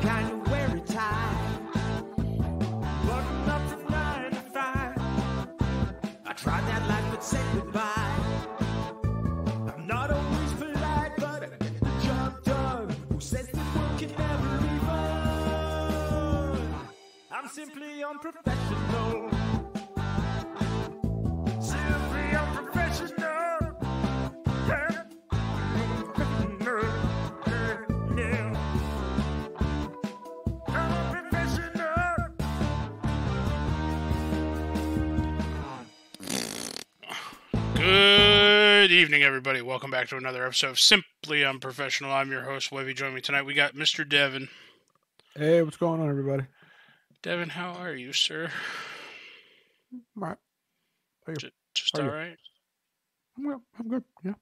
kind of wear a tie. Button up from 9 to 5. I tried that life but said goodbye. I'm not always polite, but I get the job done. Who says this world can never be fun? I'm simply unprofessional. Simply unprofessional. Yeah. Yeah. I'm unprofessional. Good evening, everybody. Welcome back to another episode of Simply Unprofessional. I'm your host, Webby. Join me tonight. We got Mr. Devin. Hey, what's going on, everybody? Devin, how are you, sir? I'm all right. How are you? Just How are all you? right? I'm good. Yeah,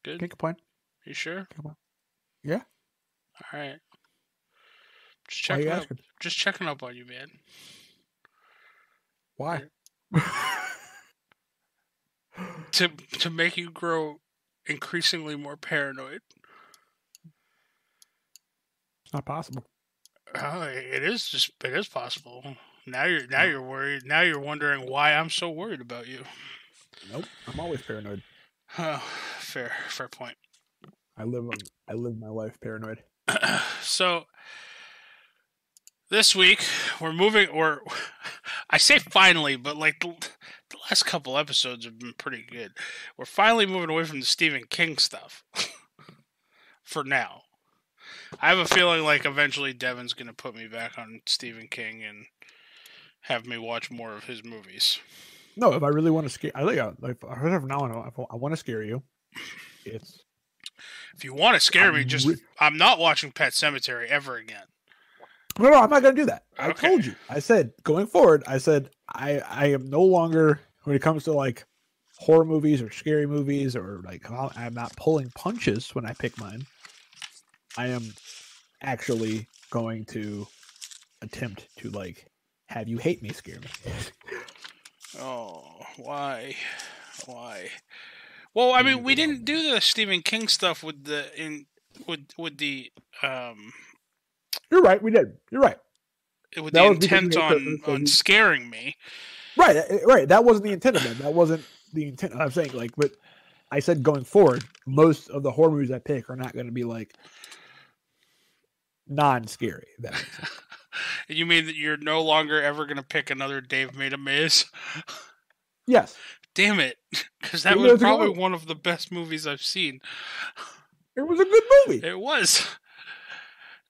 Good? can't complain. You sure? Come on. Yeah. All right. Just Why are you checking up. asking? Just checking up on you, man. Why? To make you grow increasingly more paranoid. It's not possible. Oh, it is possible. Now you're worried. Now you're wondering why I'm so worried about you. Nope. I'm always paranoid. Oh, fair point. I live my life paranoid. So this week I say finally, but like the last couple episodes have been pretty good. We're finally moving away from the Stephen King stuff for now. I have a feeling like eventually Devin's going to put me back on Stephen King and have me watch more of his movies. No, if I really want to scare, I want to scare you. If you want to scare me, I'm not watching Pet Sematary ever again. No, I'm not going to do that. I Okay. told you. I said going forward. I I am no longer, when it comes to like horror movies or scary movies, or like I'm not pulling punches when I pick mine. I am actually going to attempt to like have you hate me, scare me. Oh, why? Well, I mean, we didn't do the Stephen King stuff with the You're right. We did. You're right. With the intent on scaring me. Right. That wasn't the intent of that. That wasn't the intent. I'm saying like, but I said going forward, most of the horror movies I pick are not going to be like non-scary. That makes sense. You mean that you're no longer ever going to pick another Dave Made a Maze? Yes. Damn it. Because that was probably one of the best movies I've seen. It was a good movie. It was.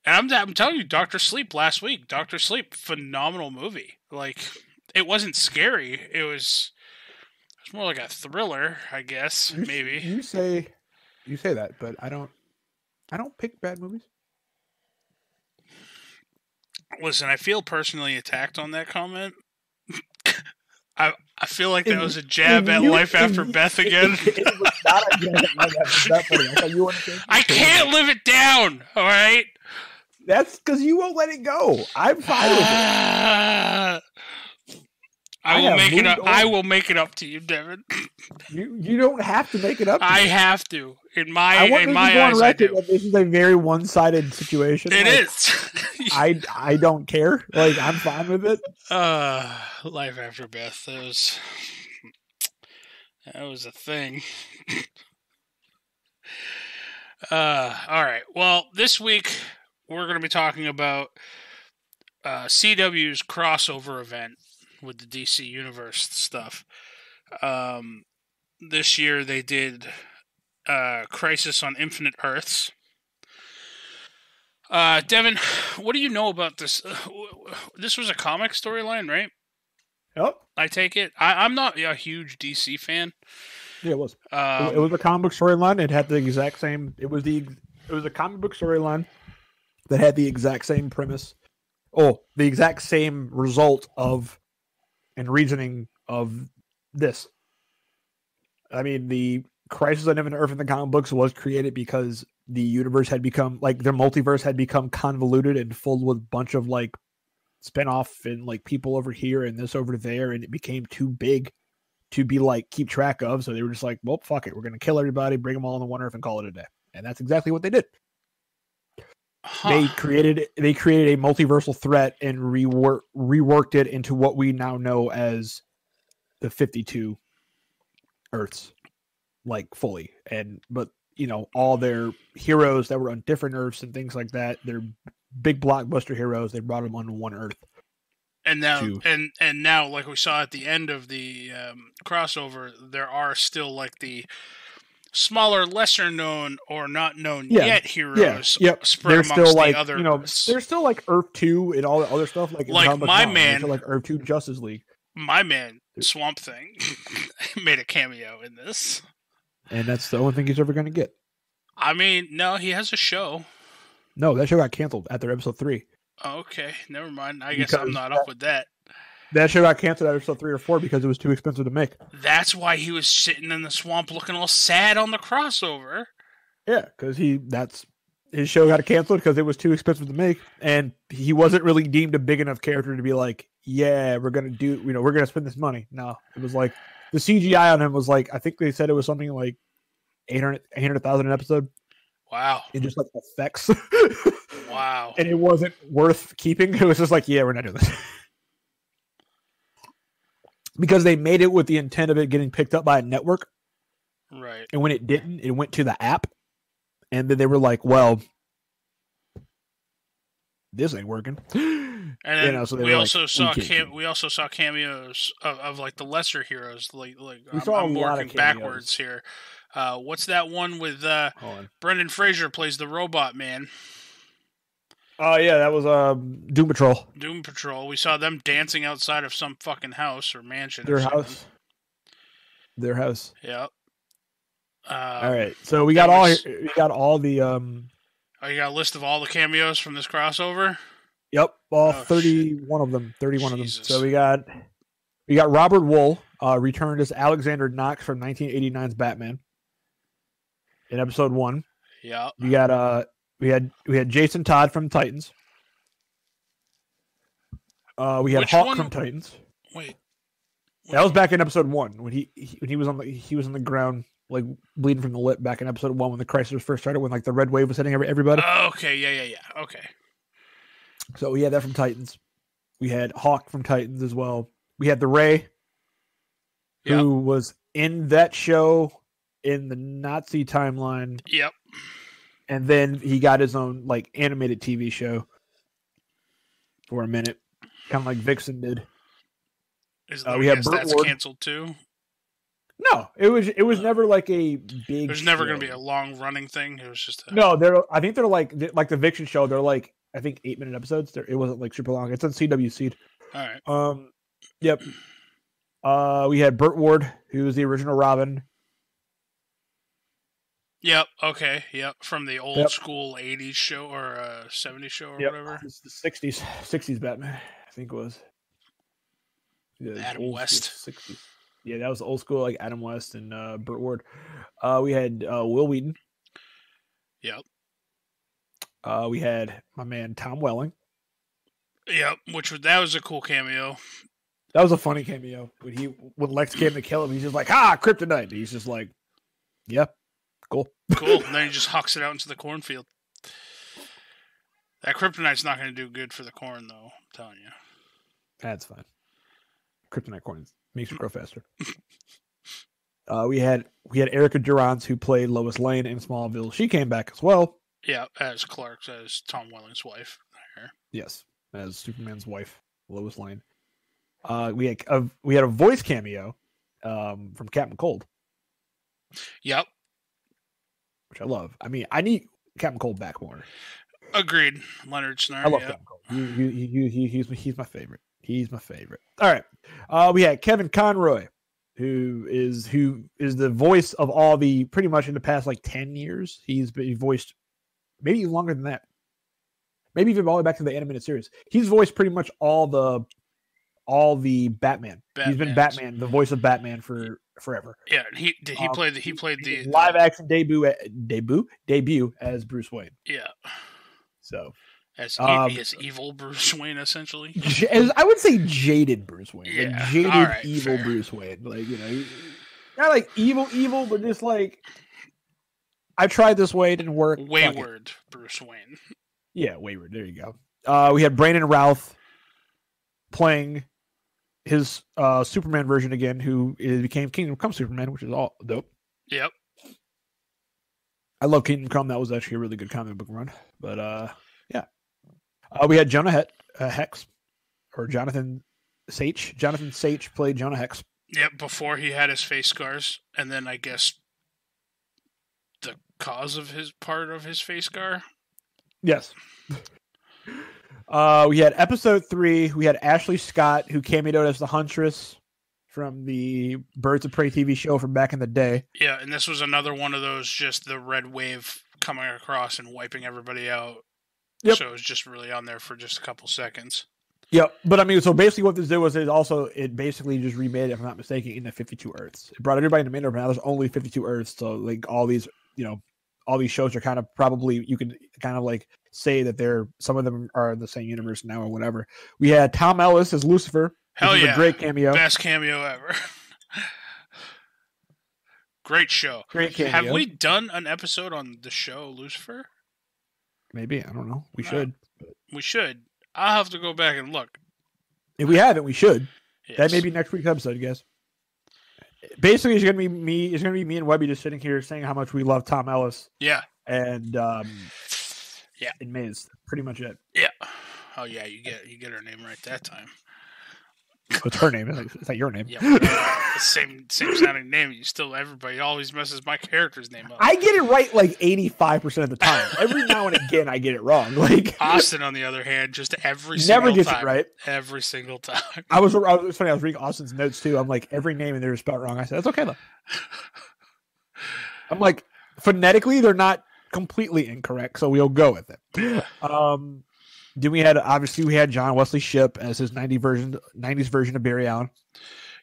And I'm telling you, Dr. Sleep last week. Dr. Sleep, phenomenal movie. Like, it wasn't scary. It was more like a thriller, I guess, maybe. You say that, but I don't pick bad movies. Listen, I feel personally attacked on that comment. I feel like that was a jab at Life After Beth again. It was not a jab at Life After Beth. I thought you wanted to. I can't live it down. All right. That's because you won't let it go. I'm fine with it. I will make it up to you, Devin. You don't have to make it up. I have to. In my eyes, I do. This is a very one-sided situation. It is. I don't care. Like, I'm fine with it. Life After Beth. That was a thing. All right. Well, this week we're going to be talking about CW's crossover event with the DC Universe stuff. This year they did Crisis on Infinite Earths. Devin, what do you know about this? This was a comic storyline, right? Yep. I take it. I'm not a huge DC fan. Yeah, it was. It was a comic book storyline. It had the exact same. It was a comic book storyline that had the exact same premise. Oh, the exact same result of and reasoning of this. I mean, the Crisis on Infinite Earth in the comic books was created because the universe had become, like, their multiverse had become convoluted and full with a bunch of, like, spinoff and, like, people over here and this over there, and it became too big to be, like, keep track of. So they were just like, well, fuck it. We're going to kill everybody, bring them all on the one Earth, and call it a day. And that's exactly what they did. They created a multiversal threat and reworked it into what we now know as the 52 Earths, like fully. But all their heroes that were on different Earths and things like that, they're big blockbuster heroes. They brought them on one Earth. And now, and now, like we saw at the end of the crossover, there are still like the smaller, lesser known or not known yet heroes spread amongst still the other. There's still like Earth 2 and all the other stuff. Like my man, like Earth 2 Justice League. My man, Swamp Thing, made a cameo in this, and that's the only thing he's ever going to get. I mean, no, he has a show. No, that show got canceled after episode 3. Oh, okay, never mind. I guess I'm not up with that. That show got canceled after episode 3 or 4 because it was too expensive to make. That's why he was sitting in the swamp looking all sad on the crossover. Yeah, because his show got canceled because it was too expensive to make, and he wasn't really deemed a big enough character to be like, yeah, we're gonna spend this money. No, it was like the CGI on him was like, I think they said it was something like 800,000 an episode. Wow. And just like effects. Wow. And it wasn't worth keeping. It was just like, yeah, we're not doing this. Because they made it with the intent of it getting picked up by a network. Right. And when it didn't, it went to the app. And then they were like, well, this ain't working. And then so we also saw cameos of like the lesser heroes. Like I'm working backwards here. What's that one with Brendan Fraser plays the robot man? Oh yeah, that was Doom Patrol. Doom Patrol. We saw them dancing outside of some fucking house or mansion. Their house. Yep. All right, so we got all the. Oh, you got a list of all the cameos from this crossover? Yep, all 31 of them. 31 of them. So we got Robert Wool returned as Alexander Knox from 1989's Batman in episode 1. Yeah. We got we had Jason Todd from Titans. We had Hawk from Titans. Wait. That was back in episode 1 when he was on the ground like bleeding from the lip back in episode 1 when the crisis first started, when like the red wave was hitting everybody. Okay, yeah. Okay. So we had that from Titans. We had Hawk from Titans as well. We had the Ray, who was in that show in the Nazi timeline. Yep. And then he got his own like animated TV show for a minute, kind of like Vixen did. We had that's canceled too. No, it was never like a big. There's never going to be a long running thing. It was just I think they're like the Vixen show. They're like I think 8-minute episodes. It wasn't like super long. It's on CW Seed. All right. Yep. We had Burt Ward, who was the original Robin. Yep. Okay. Yep. From the old school 80s show or 70s show or whatever. It's the 60s Batman, I think it was. Yeah, Adam West. 60s. Yeah, that was the old school like Adam West and Burt Ward. We had Will Wheaton. Yep. We had my man Tom Welling. Yep, that was a cool cameo. That was a funny cameo when Lex came to kill him. He's just like, kryptonite. And he's just like, yep, cool. Cool. And then he just hucks it out into the cornfield. That kryptonite's not going to do good for the corn, though. I'm telling you. That's fine. Kryptonite corn makes it grow faster. We had Erica Durance, who played Lois Lane in Smallville. She came back as well. Yeah, as Clark, as Tom Welling's wife. Yes, as Superman's wife, Lois Lane. We had a voice cameo from Captain Cold. Yep. Which I love. I mean, I need Captain Cold back more. Agreed. Leonard Snare. I love Captain Cold. He's my favorite. He's my favorite. All right. We had Kevin Conroy, who is the voice of all the pretty much in the past like 10 years. He's been voiced maybe longer than that. Maybe even all the way back to the animated series. He's voiced pretty much all the Batman. He's been Batman, the voice of Batman for forever. Yeah, he played the live action debut as Bruce Wayne. Yeah. So as evil Bruce Wayne, essentially. I would say jaded Bruce Wayne. Yeah. Like jaded right, evil fair. Bruce Wayne. Like, not like evil, but just like I tried this way, it didn't work. Wayward Bruce Wayne. Yeah, Wayward. There you go. We had Brandon Routh playing his Superman version again, who became Kingdom Come Superman, which is all dope. Yep. I love Kingdom Come. That was actually a really good comic book run. But yeah. We had Jonah Hex, or Jonathan Sage. Jonathan Sage played Jonah Hex. Yep, before he had his face scars, and then I guess the cause of his face scar. Yes. We had episode 3. We had Ashley Scott, who cameoed as the Huntress from the Birds of Prey TV show from back in the day. Yeah, and this was another one of those, just the red wave coming across and wiping everybody out. Yep. So it was just really on there for just a couple seconds. Yep, but I mean, so basically what this did was it basically just remade it, if I'm not mistaken, into 52 Earths. It brought everybody into Middle, but now there's only 52 Earths, so like all these shows are kind of probably, you can kind of like say that some of them are in the same universe now or whatever. We had Tom Ellis as Lucifer. Hell yeah. A great cameo. Best cameo ever. Great show. Great cameo. Have we done an episode on the show Lucifer? Maybe. I don't know. We should. We should. I'll have to go back and look. If we haven't, we should. Yes. That may be next week's episode, guys. Basically, it's gonna be me. It's gonna be me and Webby just sitting here saying how much we love Tom Ellis. Yeah. And yeah, and Maze. Pretty much it. Yeah. Oh yeah, you get her name right that time. What's her name? It's not your name. Yeah, the same sounding name. Everybody always messes my character's name up. I get it right like 85% of the time. Every now and again, I get it wrong. Like Austin, on the other hand, just every single never gets time, it right. Every single time. It's funny. I was reading Austin's notes too. I'm like, every name in there is spelled wrong. I said, that's okay though. I'm like, phonetically, they're not completely incorrect, so we'll go with it. Then we had John Wesley Shipp as his 90s version of Barry Allen.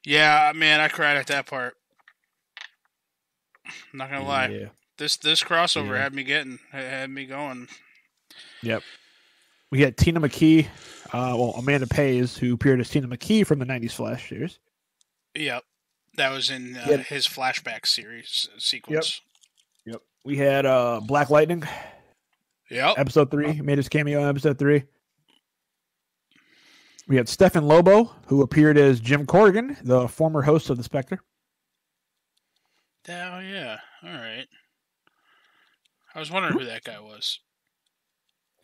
Yeah, man, I cried at that part. I'm not gonna lie. This crossover had me going. Yep. We had Tina McKee, Amanda Pays, who appeared as Tina McKee from the 90s Flash series. Yep. That was in his flashback series sequence. Yep. We had Black Lightning. Yep. Episode 3. Made his cameo in episode 3. We had Stephen Lobo, who appeared as Jim Corrigan, the former host of The Spectre. Oh, yeah. All right. I was wondering who that guy was.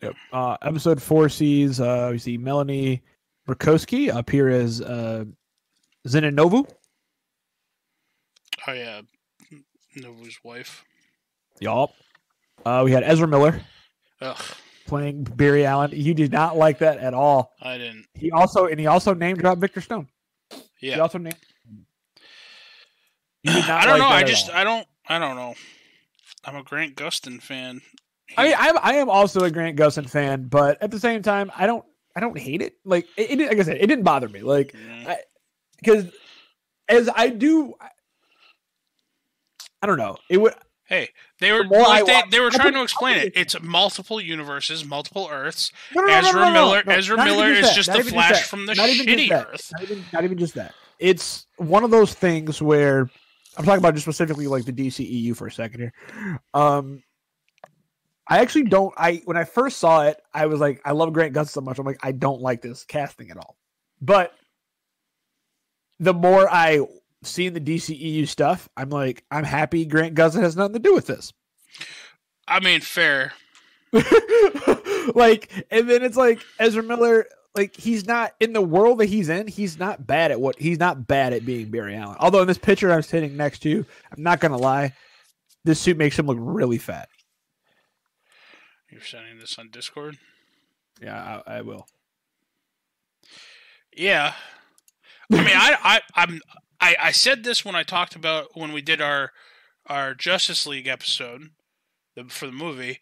Yep. Episode 4 sees we see Melanie Murkowski appear as Zena Novu. Oh, yeah. Novu's wife. Yup. We had Ezra Miller. Ugh. Playing Barry Allen. You did not like that at all. I didn't. He also name dropped Victor Stone. Yeah. He also named. I don't know. I don't know. I'm a Grant Gustin fan. I am also a Grant Gustin fan, but at the same time, I don't hate it. Like like I said, it didn't bother me. Like because as I do, I don't know. It would. Hey, they were trying to explain it. It's multiple universes, multiple Earths. Ezra Miller is just the Flash from the shitty Earth. Not even just that. It's one of those things where I'm talking about just specifically like the DCEU for a second here. I actually don't. When I first saw it, I was like, I love Grant Gustin so much. I'm like, I don't like this casting at all. But the more I seeing the DCEU stuff, I'm like, I'm happy Grant Gustin has nothing to do with this. I mean, fair. Like, and then it's like Ezra Miller, like he's not in the world that he's in. He's not bad at being Barry Allen. Although in this picture I'm sitting next to, I'm not gonna lie, this suit makes him look really fat. You're sending this on Discord? Yeah, I will. Yeah, I mean, I said this when we did our Justice League episode for the movie.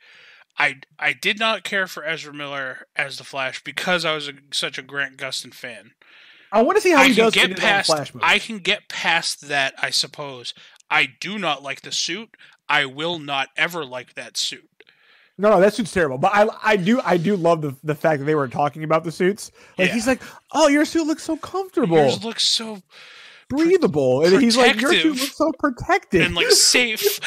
I did not care for Ezra Miller as the Flash because I was such a Grant Gustin fan. I want to see how he does in the Flash movie. I can get past that, I suppose. I do not like the suit. I will not ever like that suit. No, that suit's terrible. But I do love the fact that they were talking about the suits. Like he's like, oh, your suit looks so comfortable. Yours looks so breathable. And he's like, your suit looks so protected and like safe.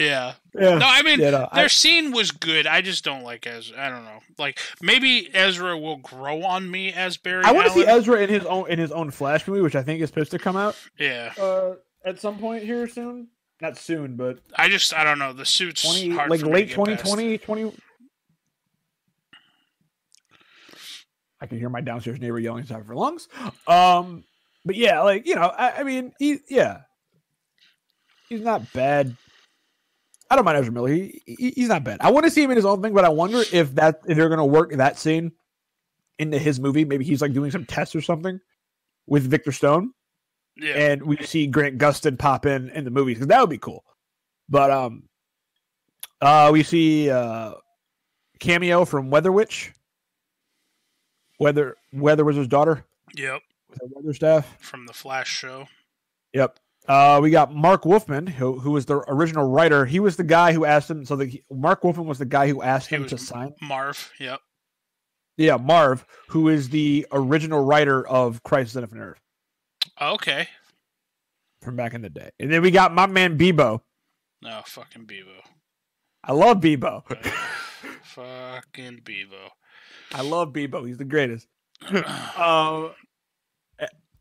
Yeah. Yeah. No, I mean, Yeah, no, their scene was good. I just don't like Ezra. I don't know. Like, maybe Ezra will grow on me as Barry I want to see Allen. Ezra in his own Flash movie, which I think is supposed to come out. Yeah. At some point here soon. Not soon, but I don't know. The suit's 20, hard like for me late to get 2020, 20. I can hear my downstairs neighbor yelling "Sorry for lungs." But yeah, like I mean, he's not bad. I don't mind Ezra Miller. He's not bad. I want to see him in his own thing, but I wonder if they're going to work that scene into his movie. Maybe he's like doing some tests or something with Victor Stone, and we see Grant Gustin pop in the movies because that would be cool. But we see cameo from Weather Witch, Weather Wizard's daughter. Yep. With her weather staff from the Flash show. Yep. We got Mark Wolfman, who was the original writer. He was the guy who asked him. So Mark Wolfman was the guy who asked him to sign. Marv. Yep. Yeah, Marv, who is the original writer of Crisis on Infinite Earth. Okay. From back in the day. And then we got my man Bebo. No, fucking Bebo. I love Bebo. Fucking Bebo. I love Bebo. He's the greatest.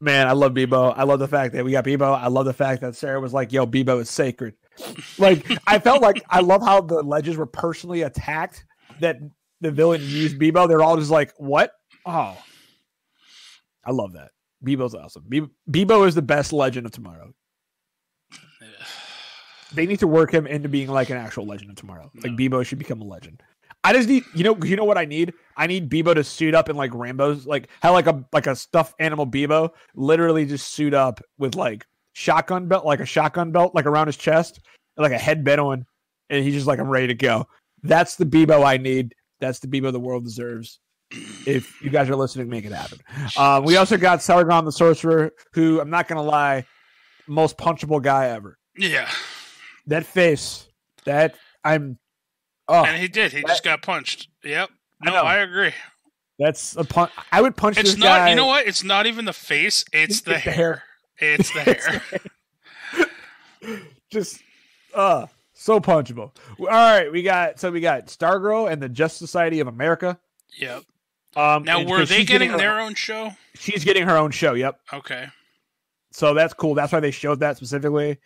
Man, I love Bebo. I love the fact that we got Bebo. I love the fact that Sarah was like, yo, Bebo is sacred. Like, I felt like, I love how the legends were personally attacked that the villain used Bebo. They're all just like, what? Oh. I love that. Bebo's awesome. Bebo is the best Legend of Tomorrow. Yeah. They need to work him into being like an actual Legend of Tomorrow. Like, Bebo should become a legend. I just need, you know what I need? I need Bebo to suit up in like Rambo's, like have like a stuffed animal Bebo, literally just suit up with like shotgun belt, like a shotgun belt, like around his chest, and like a headband on, and he's just like, I'm ready to go. That's the Bebo I need. That's the Bebo the world deserves. If you guys are listening, make it happen. We also got Sargon the Sorcerer, who I'm not gonna lie, most punchable guy ever. Yeah. That face, and he did. He just got punched. Yep. No, I agree. That's a punch. I would punch this guy. Not. You know what? It's not even the face. It's the hair. It's the hair. Just, so punchable. All right, we got Stargirl and the Justice Society of America. Yep. Now, were they getting their own show? She's getting her own show. Yep. Okay. So that's cool. That's why they showed that specifically.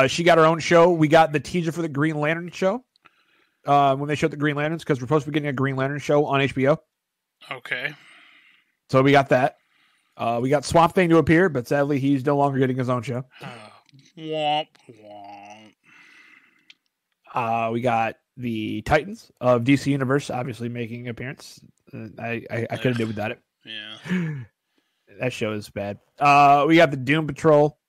She got her own show. We got the teaser for the Green Lantern show. When they showed the Green Lanterns, because we're supposed to be getting a Green Lantern show on HBO. Okay. So we got that. We got Swamp Thing to appear, but sadly he's no longer getting his own show. Womp womp. We got the Titans of DC Universe obviously making an appearance. I could have did without it. Yeah. That show is bad. We got the Doom Patrol,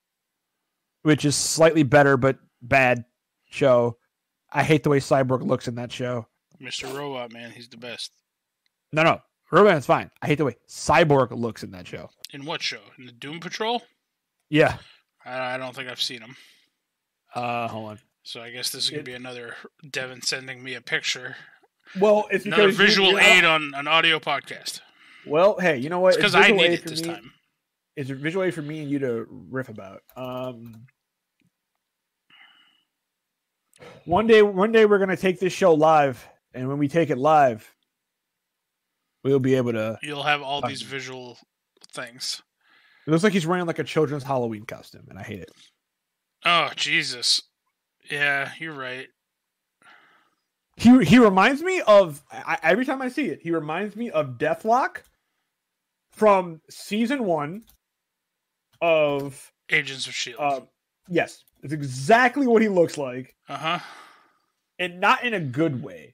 which is slightly better but bad show. I hate the way Cyborg looks in that show. Mr. Robot, man, he's the best. No. Robot's fine. I hate the way Cyborg looks in that show. In what show? In the Doom Patrol? Yeah. I don't think I've seen him. Hold on. So I guess this is going to be another Devin sending me a picture. Well, it's another visual aid on an audio podcast. Well, hey, you know what? It's because I need it this time. It's a visual aid for me and you to riff about. One day we're gonna take this show live, and when we take it live, we'll be able to. You'll have all these visual things. It looks like he's wearing like a children's Halloween costume, and I hate it. Oh Jesus! Yeah, you're right. He reminds me of every time I see it. He reminds me of Deathlock from season 1 of Agents of S.H.I.E.L.D. Yes. It's exactly what he looks like. Uh-huh. And not in a good way.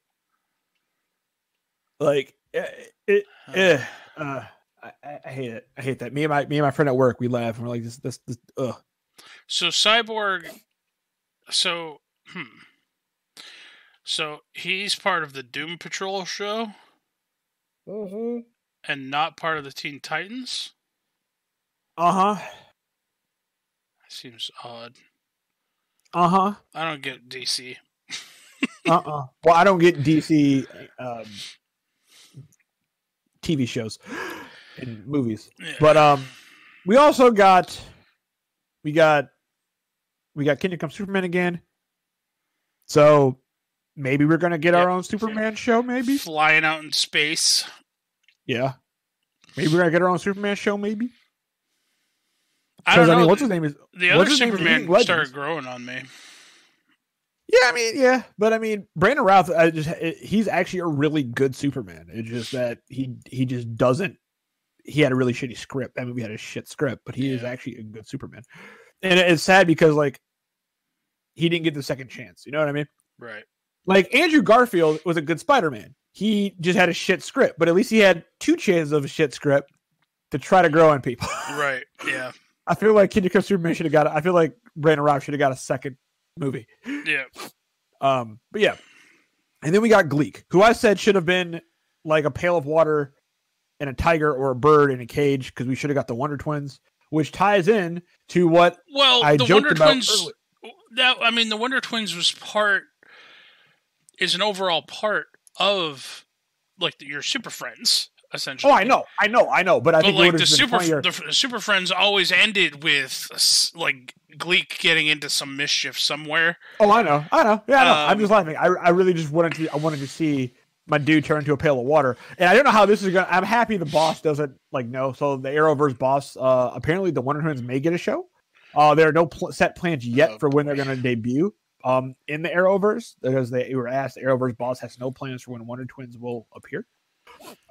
Like, I hate it. I hate that. Me and my friend at work, we laugh and we're like, this, ugh. So Cyborg, so he's part of the Doom Patrol show? Mm-hmm. And not part of the Teen Titans? Uh-huh. Seems odd. Uh-huh. I don't get DC. Well, I don't get DC TV shows and movies. Yeah. But we also got Kingdom Come Superman again. So maybe we're gonna get our own Superman show. Maybe flying out in space. Yeah. Maybe we're gonna get our own Superman show. Maybe. I don't know. mean, what's his name is the other Superman started growing on me. Yeah, I mean, yeah, but I mean, Brandon Routh, he's actually a really good Superman. It's just that he just doesn't. He had a really shitty script. That movie had a shit script, but he is actually a good Superman. And it's sad because like he didn't get the second chance. You know what I mean? Right. Like Andrew Garfield was a good Spider-Man. He just had a shit script, but at least he had 2 chances of a shit script to try to grow on people. Right. Yeah. I feel like Kid Cudi Superman should have got. I feel like Brandon Routh should have got a second movie. Yeah. But yeah, and then we got Gleek, who I said should have been like a pail of water and a tiger or a bird in a cage because we should have got the Wonder Twins, which ties in to what I the joked Wonder about Twins. Earlier. The Wonder Twins is an overall part of like your Super Friends. Essentially. Oh, I know, but I think like the Super Friends always ended with like Gleek getting into some mischief somewhere. Oh, I know. Yeah, I know. I'm just laughing. I really just wanted to see my dude turn into a pail of water, and I don't know how this is gonna. I'm happy the boss doesn't like know. So the Arrowverse boss, apparently the Wonder Twins may get a show. There are no set plans yet for when they're gonna debut. In the Arrowverse, because they were asked, the Arrowverse boss has no plans for when Wonder Twins will appear.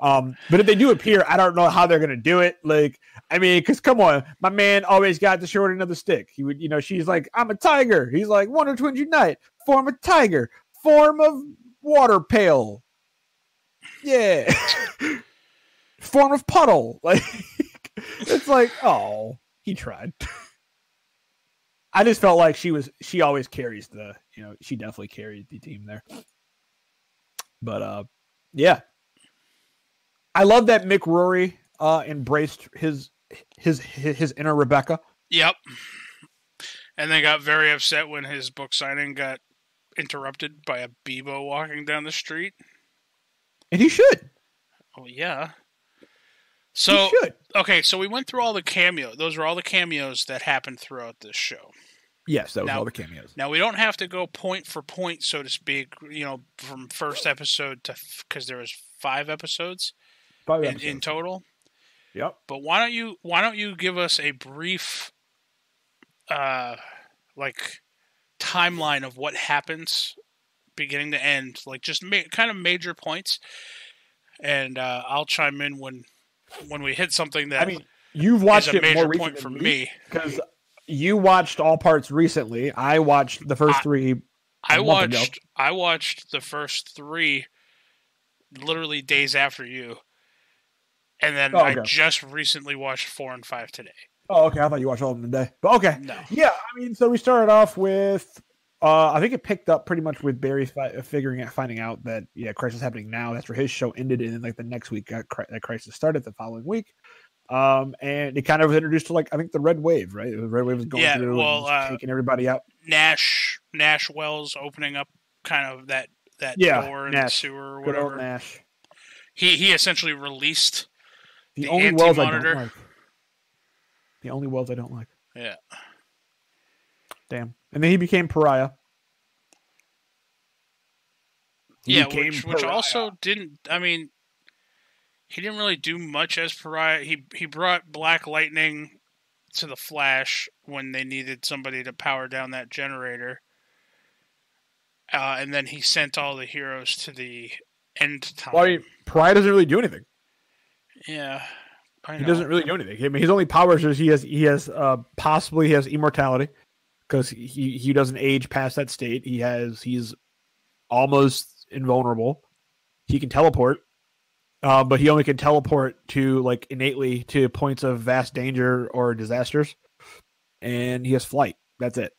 But if they do appear, I don't know how they're gonna do it. Like, I mean, because come on, my man always got the short end of the stick. He would, she's like, I'm a tiger. He's like, Wonder Twins unite, form a tiger, form of water pail. Yeah, form of puddle. Like, it's like, oh, he tried. I just felt like she always carries she definitely carried the team there. But yeah. I love that Mick Rory embraced his inner Rebecca. Yep. And they got very upset when his book signing got interrupted by a Bebo walking down the street. And he should. Oh yeah. So he should. Okay, so we went through all the cameos. Those were all the cameos that happened throughout this show. Yes, that was all the cameos. Now we don't have to go point for point, so to speak. From first episode to because there was 5 eposodes. In total. Yep. But why don't you give us a brief timeline of what happens beginning to end, like just kind of major points, and I'll chime in when we hit something that you've watched is a major more point for me because you watched all parts recently. I watched the first 3. I watched the first 3 literally days after you. And then I just recently watched 4 and 5 today. Oh, okay. I thought you watched all of them today. But okay. No. Yeah, so we started off with, I think it picked up pretty much with Barry finding out that, Crisis is happening now. That's where his show ended. And then, like, the next week, that Crisis started the following week. And it kind of was introduced to, like, I think the Red Wave, right? The Red Wave was going through and taking everybody out. Nash Wells opening up kind of that door in the sewer or whatever. Good old Nash. He essentially released the only Wells I don't like. The only Wells I don't like. Yeah. Damn. And then he became Pariah. Which also didn't. He didn't really do much as Pariah. He brought Black Lightning to the Flash when they needed somebody to power down that generator. And then he sent all the heroes to the end time. Well, Pariah doesn't really do anything. Yeah, I know. He doesn't really do anything. His only powers is he has immortality because he doesn't age past that state. He's almost invulnerable. He can teleport, but he only can teleport to like innately to points of vast danger or disasters. And he has flight. That's it.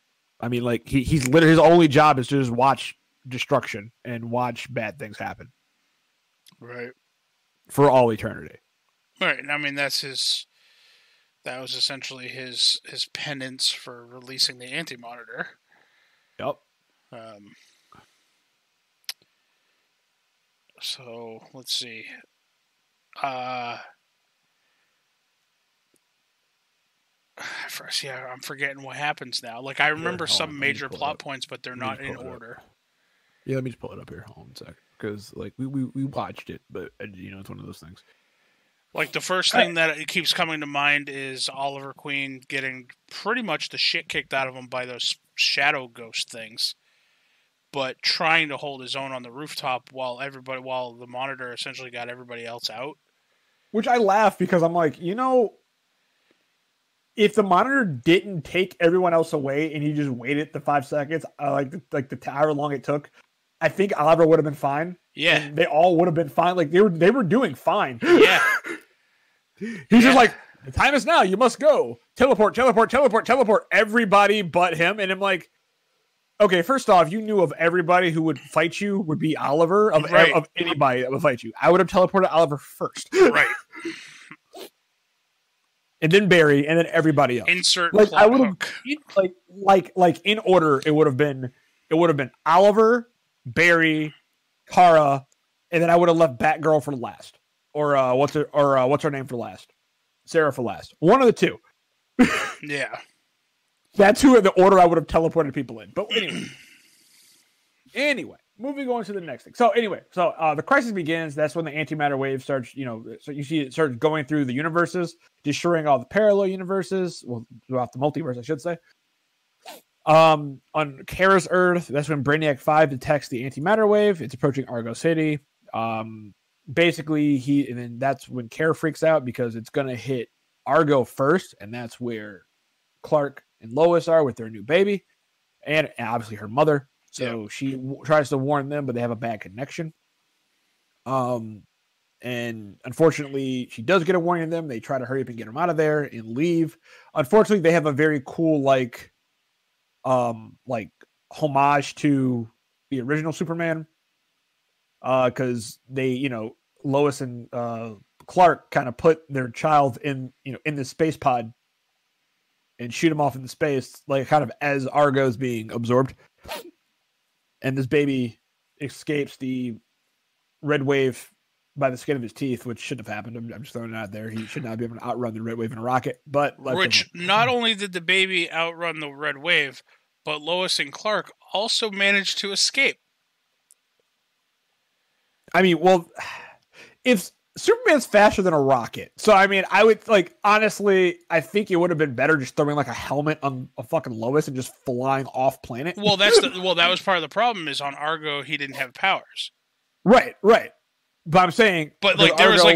He's literally his only job is to just watch destruction and watch bad things happen. Right. For all eternity. Right. That was essentially his penance for releasing the Anti-Monitor. Yep. So let's see. I'm forgetting what happens now. Like I remember some major plot points, but they're not in order. Yeah, let me just pull it up here. Hold on a sec. Because like we watched it, but it's one of those things. Like the first thing that it keeps coming to mind is Oliver Queen getting pretty much the shit kicked out of him by those shadow ghost things, but trying to hold his own on the rooftop while the monitor essentially got everybody else out. Which I laugh because I'm like, if the monitor didn't take everyone else away and he just waited the 5 seconds, like however long it took, I think Oliver would have been fine. Yeah, and they all would have been fine. Like they were doing fine. Yeah, he's just like, the time is now. You must go. Teleport. Everybody but him. And I'm like, okay, first off, you knew of everybody who would fight you would be Oliver of anybody that would fight you. I would have teleported Oliver first, right, and then Barry, and then everybody else. Insert like plot I would have hook. like in order. It would have been Oliver, Barry, Kara, and then I would have left Batgirl for last, or what's her name for last? Sarah for last. One of the two. Yeah. That's who the order I would have teleported people in. But anyway, moving on to the next thing. So the crisis begins. That's when the antimatter wave starts, so you see it starts going through the universes, destroying all the parallel universes. Well, throughout the multiverse, I should say. On Kara's Earth, that's when Brainiac 5 detects the antimatter wave. It's approaching Argo City. Basically, and then that's when Kara freaks out because it's going to hit Argo first, and that's where Clark and Lois are with their new baby, and obviously her mother. So she tries to warn them, but they have a bad connection. And unfortunately, she does get a warning of them. They try to hurry up and get him out of there and leave. Unfortunately, they have a very cool homage to the original Superman, because they, Lois and Clark kind of put their child in the space pod and shoot him off into space, like kind of as Argo's being absorbed. And this baby escapes the red wave by the skin of his teeth, which shouldn't have happened. I'm just throwing it out there. He should not be able to outrun the red wave in a rocket. But not only did the baby outrun the red wave, but Lois and Clark also managed to escape. I mean, well, if Superman's faster than a rocket, so I mean, I would honestly, I think it would have been better just throwing a helmet on a fucking Lois and just flying off planet. Well, that was part of the problem. Is on Argo he didn't have powers. Right. But I'm saying, but there was a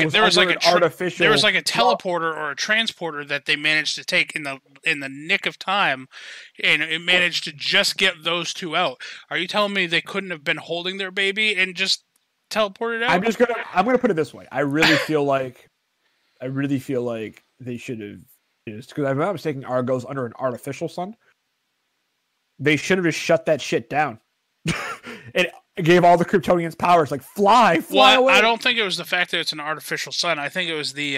teleporter or a transporter that they managed to take in the nick of time, and it managed to just get those two out. Are you telling me they couldn't have been holding their baby and just teleported out? I'm gonna put it this way. I really feel like they should have, because if I'm not mistaken, Argo's under an artificial sun. They should have just shut that shit down. It gave all the Kryptonians powers, like fly away. I don't think it was the fact that it's an artificial sun. I think it was the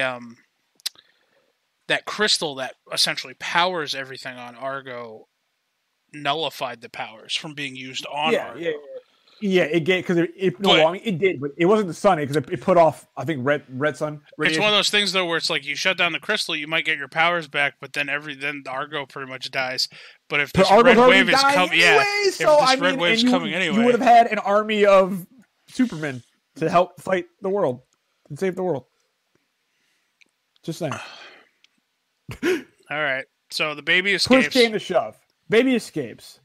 that crystal that essentially powers everything on Argo nullified the powers from being used on Argo. Yeah, it did, because it did, but it wasn't the sun because it put off, I think, red sun radiation. It's one of those things though where it's like you shut down the crystal, you might get your powers back, but then Argo pretty much dies. But if this red wave is coming, red wave's coming anyway, you would have had an army of Supermen to help fight the world and save the world. Just saying. All right, so the baby escapes. Push came to shove. Baby escapes.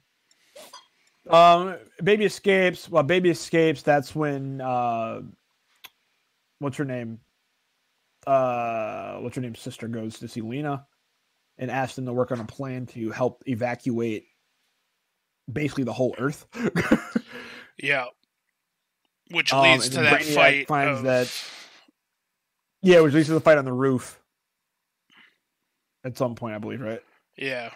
Baby escapes. Well, baby escapes. That's when what's her name? What's her name's sister goes to see Lena and asks them to work on a plan to help evacuate basically the whole Earth. Yeah, which leads to that fight. Which leads to the fight on the roof at some point, I believe, right? Yeah.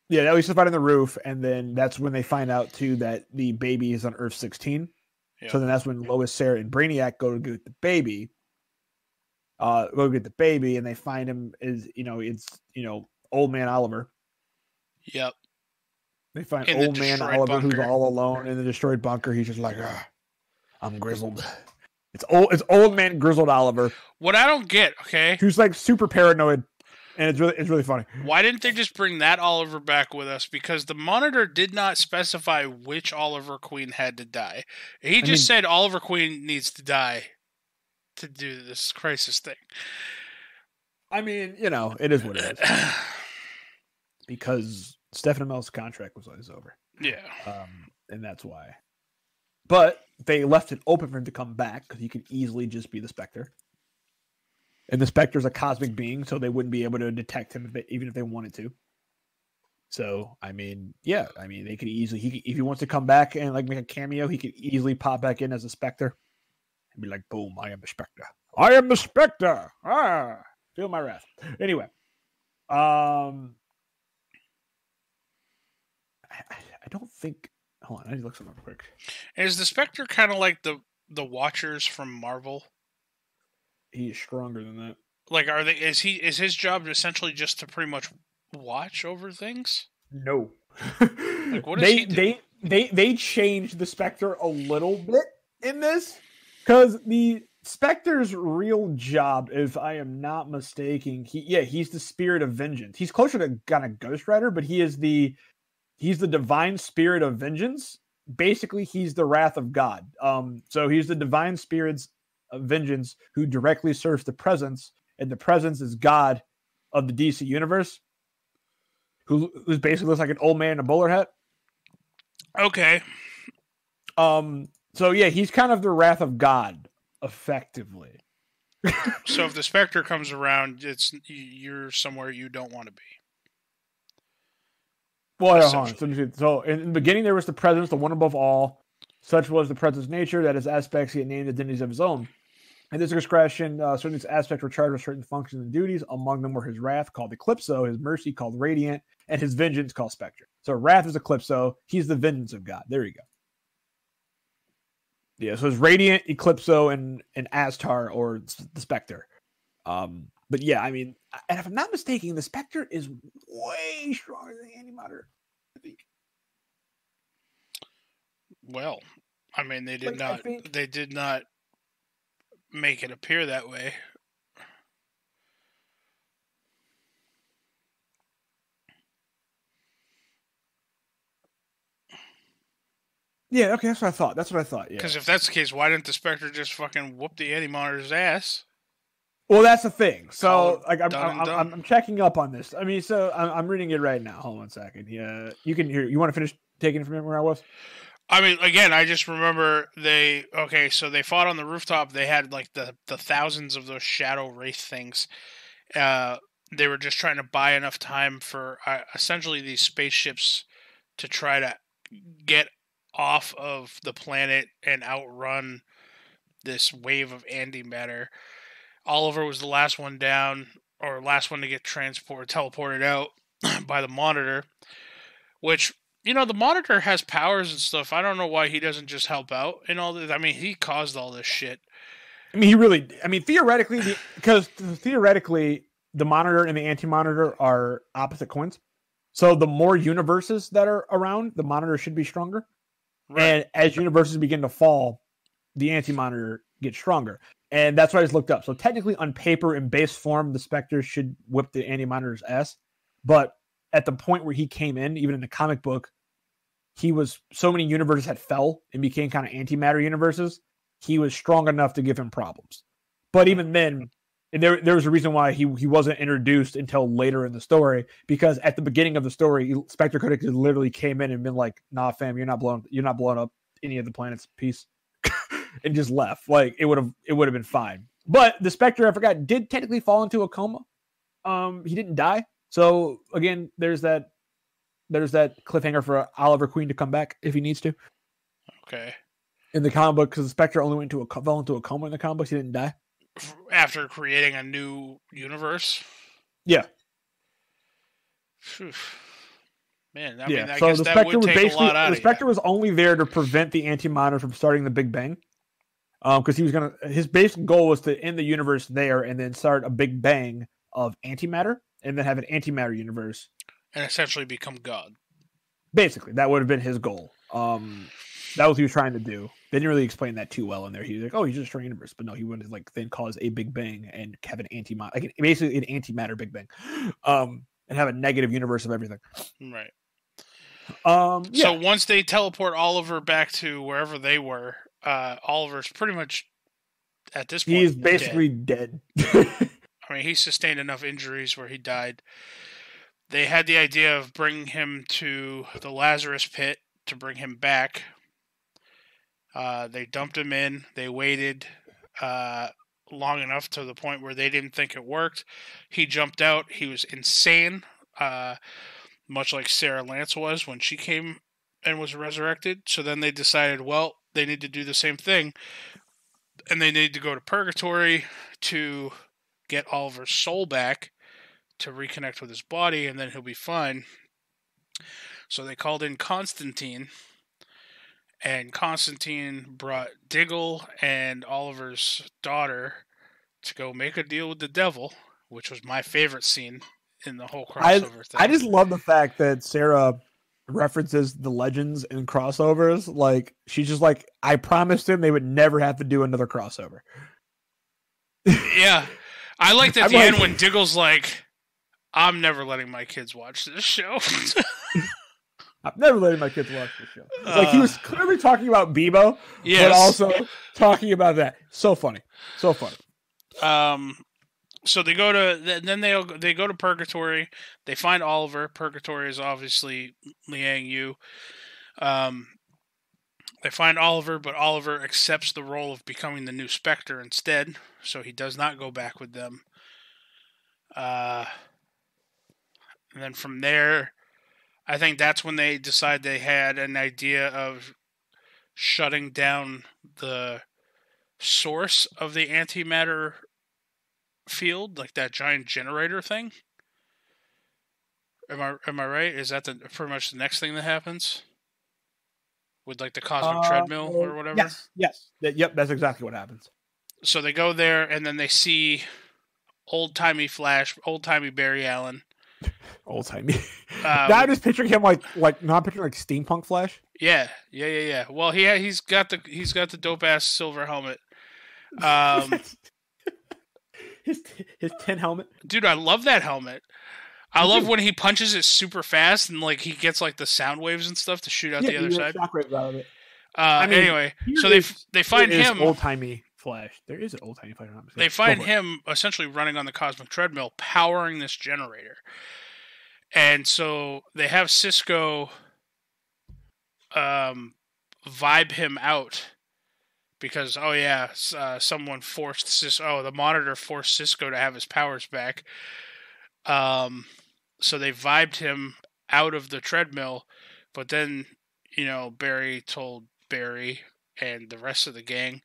Yeah, that leads to the fight on the roof, and then that's when they find out too that the baby is on Earth 16. Yeah. So then that's when Lois, Sarah, and Brainiac go to get the baby. And they find him old man Oliver. Yep. They find old man Oliver who's all alone in the destroyed bunker. He's just like, I'm grizzled. It's old man grizzled Oliver. What I don't get, okay? Who's like super paranoid. And it's really funny. Why didn't they just bring that Oliver back with us? Because the Monitor did not specify which Oliver Queen had to die. He just said Oliver Queen needs to die to do this crisis thing. I mean, it is what it is. Because Stephen Amell's contract was always over. Yeah. And that's why. But they left it open for him to come back because he could easily just be the Spectre. And the Spectre is a cosmic being, so they wouldn't be able to detect him even if they wanted to. So, I mean, they could easily, if he wants to come back and like make a cameo, he could easily pop back in as a Spectre and be like, boom, I am the Spectre. I am the Spectre. Feel my wrath. Anyway. I don't think, hold on, I need to look something up quick. Is the Spectre kind of like the Watchers from Marvel? He is stronger than that. Like, is his job essentially just to pretty much watch over things? No. Like, what does he do? They changed the Spectre a little bit in this because the Spectre's real job, if I am not mistaken, he's the spirit of vengeance. He's closer to kind of Ghost Rider, but he's the divine spirit of vengeance. Basically, he's the wrath of God. So he's the divine spirit's of vengeance who directly serves the presence, and the presence is God of the DC universe, who's basically looks like an old man in a bowler hat. Okay. So yeah, he's kind of the wrath of God, effectively. So if the Spectre comes around, you're somewhere you don't want to be. Well, so in the beginning there was the presence, the one above all. Such was the presence nature that his aspects he had named identities of his own. In this expression, certain aspects were charged with certain functions and duties. Among them were his wrath, called Eclipso, his mercy, called Radiant, and his vengeance, called Spectre. So wrath is Eclipso. He's the vengeance of God. There you go. Yeah, so it's Radiant, Eclipso, and Astar, or the Spectre. But yeah, I mean, and if I'm not mistaken, the Spectre is way stronger than the Anti-Matter, I think. Well, I mean, they did not make it appear that way. Yeah, okay, that's what I thought. Yeah. Because if that's the case, why didn't the Spectre just fucking whoop the Anti-Monitor's ass? Well, that's the thing. So, like, I'm checking up on this. I mean, so I'm reading it right now. Hold on a second. Yeah, you can hear. You want to finish taking it from where I was? I mean, again, I just remember so they fought on the rooftop. They had like the thousands of those shadow wraith things. They were just trying to buy enough time for essentially these spaceships to try to get off of the planet and outrun this wave of antimatter. Oliver was the last one down, or last one to get teleported out by the Monitor, which, the Monitor has powers and stuff. I don't know why he doesn't just help out and all this. I mean, he caused all this shit. I mean, theoretically, because theoretically, the Monitor and the Anti-Monitor are opposite coins. So the more universes that are around, the Monitor should be stronger. Right. And as universes begin to fall, the Anti-Monitor gets stronger. And that's what I just looked up. So technically, on paper, in base form, the Spectre should whip the Anti-Monitor's ass. But at the point where he came in, even in the comic book, so many universes had fell and became kind of antimatter universes. He was strong enough to give him problems. But even then, and there was a reason why he wasn't introduced until later in the story, because at the beginning of the story, Spectre could have literally came in and been like, "Nah, fam, you're not blowing up any of the planets, peace," and just left. Like it would have been fine. But the Spectre, I forgot, did technically fall into a coma. He didn't die. So again, there's that cliffhanger for Oliver Queen to come back if he needs to. Okay. In the comic book, because the Spectre only fell into a coma in the comic books, he didn't die. After creating a new universe? Yeah. Man, I mean, I so guess the that Spectre would was take a lot out of the Spectre was only there to prevent the Anti-Monitor from starting the Big Bang. Because his basic goal was to end the universe there and then start a Big Bang of antimatter and then have an antimatter universe. And essentially become God. Basically, that would have been his goal. That was what he was trying to do. They didn't really explain that too well in there. He was like, "Oh, he's just a strong universe," but no, he wanted to like then cause a Big Bang and have an basically an antimatter Big Bang, and have a negative universe of everything. Right. Yeah. So once they teleport Oliver back to wherever they were, Oliver's pretty much at this point. He's basically dead. I mean, he sustained enough injuries where he died. They had the idea of bringing him to the Lazarus pit to bring him back. They dumped him in. They waited long enough to the point where they didn't think it worked. He jumped out. He was insane, much like Sarah Lance was when she came and was resurrected. So then they decided, well, they need to do the same thing. And they need to go to Purgatory to get Oliver's soul back to reconnect with his body, and then he'll be fine. So they called in Constantine, and Constantine brought Diggle and Oliver's daughter to go make a deal with the devil, which was my favorite scene in the whole crossover thing. I just love the fact that Sarah references the legends and crossovers. Like, she's just like, I promised him they would never have to do another crossover. Yeah. I liked at the end when Diggle's like, I'm never letting my kids watch this show. I'm never letting my kids watch this show. Like, he was clearly talking about Bebo, yes. but also talking about that. So funny. So funny. So they go to they go to Purgatory. They find Oliver. Purgatory is obviously Liang Yu. They find Oliver, but Oliver accepts the role of becoming the new Spectre instead, so he does not go back with them. And then from there, I think that's when they decide they had an idea of shutting down the source of the antimatter field, like that giant generator thing. Am I right? Is that pretty much the next thing that happens? With like the cosmic treadmill or whatever? Yes. Yep, that's exactly what happens. So they go there and then they see old-timey Flash, old-timey Barry Allen. Old-timey. Now I'm just picturing him like not picturing like steampunk Flash. Yeah. Well, he's got the dope-ass silver helmet. His tin helmet. Dude, I love that helmet. I love when he punches it super fast and like he gets like the sound waves and stuff to shoot out the other side. Shockwaves out of it. Anyway, so they find him old timey Flash. There is an old timey Flash. They find him essentially running on the cosmic treadmill, powering this generator, and so they have Cisco vibe him out because someone forced Cisco. The monitor forced Cisco to have his powers back. So they vibed him out of the treadmill, but then, Barry told Barry and the rest of the gang,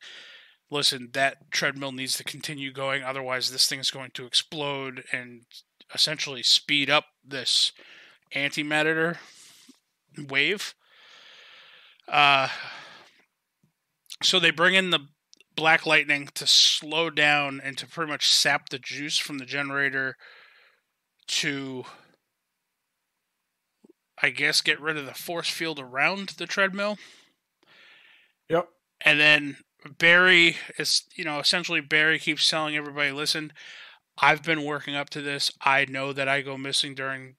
listen, that treadmill needs to continue going, otherwise this thing's going to explode and essentially speed up this antimatter wave. So they bring in the Black Lightning to slow down and to pretty much sap the juice from the generator to, I guess, get rid of the force field around the treadmill. Yep. And then Barry is, essentially Barry keeps telling everybody, listen, I've been working up to this. I know that I go missing during,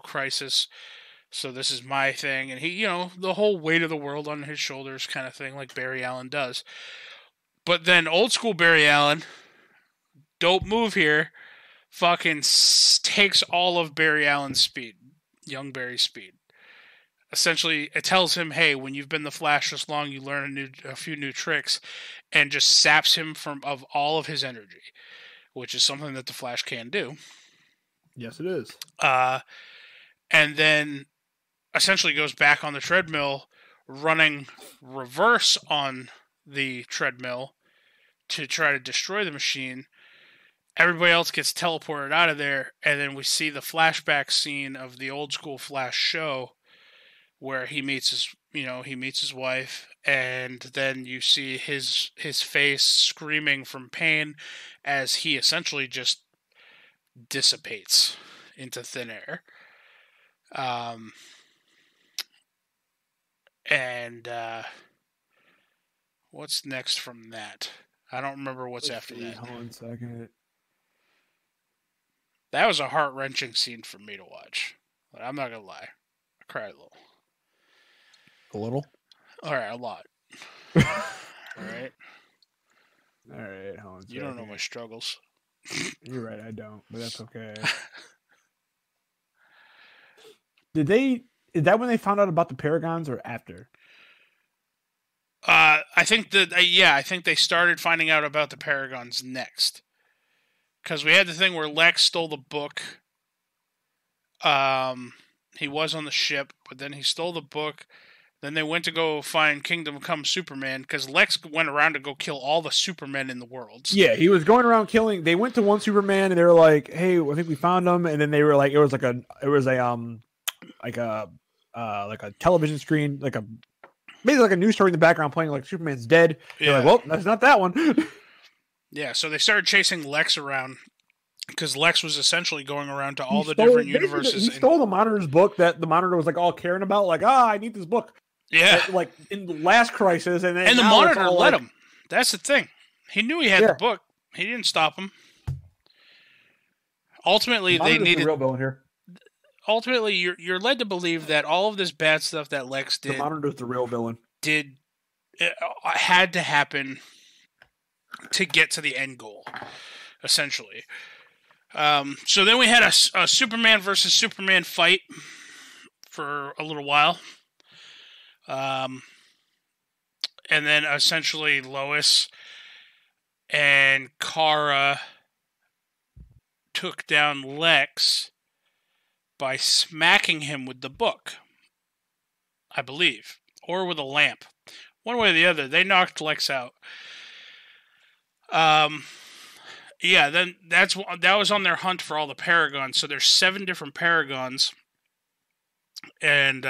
crisis. So this is my thing. And he, the whole weight of the world on his shoulders kind of thing, like Barry Allen does. But then old school Barry Allen, dope move here, fucking takes all of Barry Allen's speed, young Barry's speed. Essentially, it tells him, hey, when you've been the Flash this long, you learn a few new tricks, and just saps him of all of his energy, which is something that the Flash can do. Yes, it is. And then essentially goes back on the treadmill, running reverse on the treadmill to try to destroy the machine. Everybody else gets teleported out of there, and then we see the flashback scene of the old school Flash show where he meets his wife, and then you see his face screaming from pain as he essentially just dissipates into thin air. And What's next from that? I don't remember what's after that. Hold on a second. That was a heart-wrenching scene for me to watch. I'm not gonna lie. I cried a little. A little? Alright, a lot. Alright? Alright, hold on a second. You don't know my struggles. You're right, I don't, but that's okay. Is that when they found out about the Paragons or after? I think I think they started finding out about the Paragons next. Because we had the thing where Lex stole the book. He was on the ship, but then he stole the book. Then they went to go find Kingdom Come Superman, because Lex went around to go kill all the Supermen in the world. Yeah, he was going around killing. They went to one Superman, and they were like, "Hey, I think we found him." And then they were like, it was a television screen, basically like a news story in the background playing like Superman's dead. Yeah. They're like, well, that's not that one. Yeah, so they started chasing Lex around because Lex was essentially going around to all the different universes. He stole the Monitor's book that the Monitor was like all caring about, like, I need this book. Yeah, like in the last crisis, and the Monitor let him. That's the thing. He knew he had the book. He didn't stop him. Ultimately, they needed the real villain here. Ultimately, you're led to believe that all of this bad stuff that Lex did, the Monitor's the real villain. Had to happen to get to the end goal, essentially. So then we had a Superman versus Superman fight for a little while. And then essentially Lois and Kara took down Lex by smacking him with the book, I believe, or with a lamp. One way or the other, they knocked Lex out. Yeah, then that was on their hunt for all the Paragons. So there's 7 different Paragons, and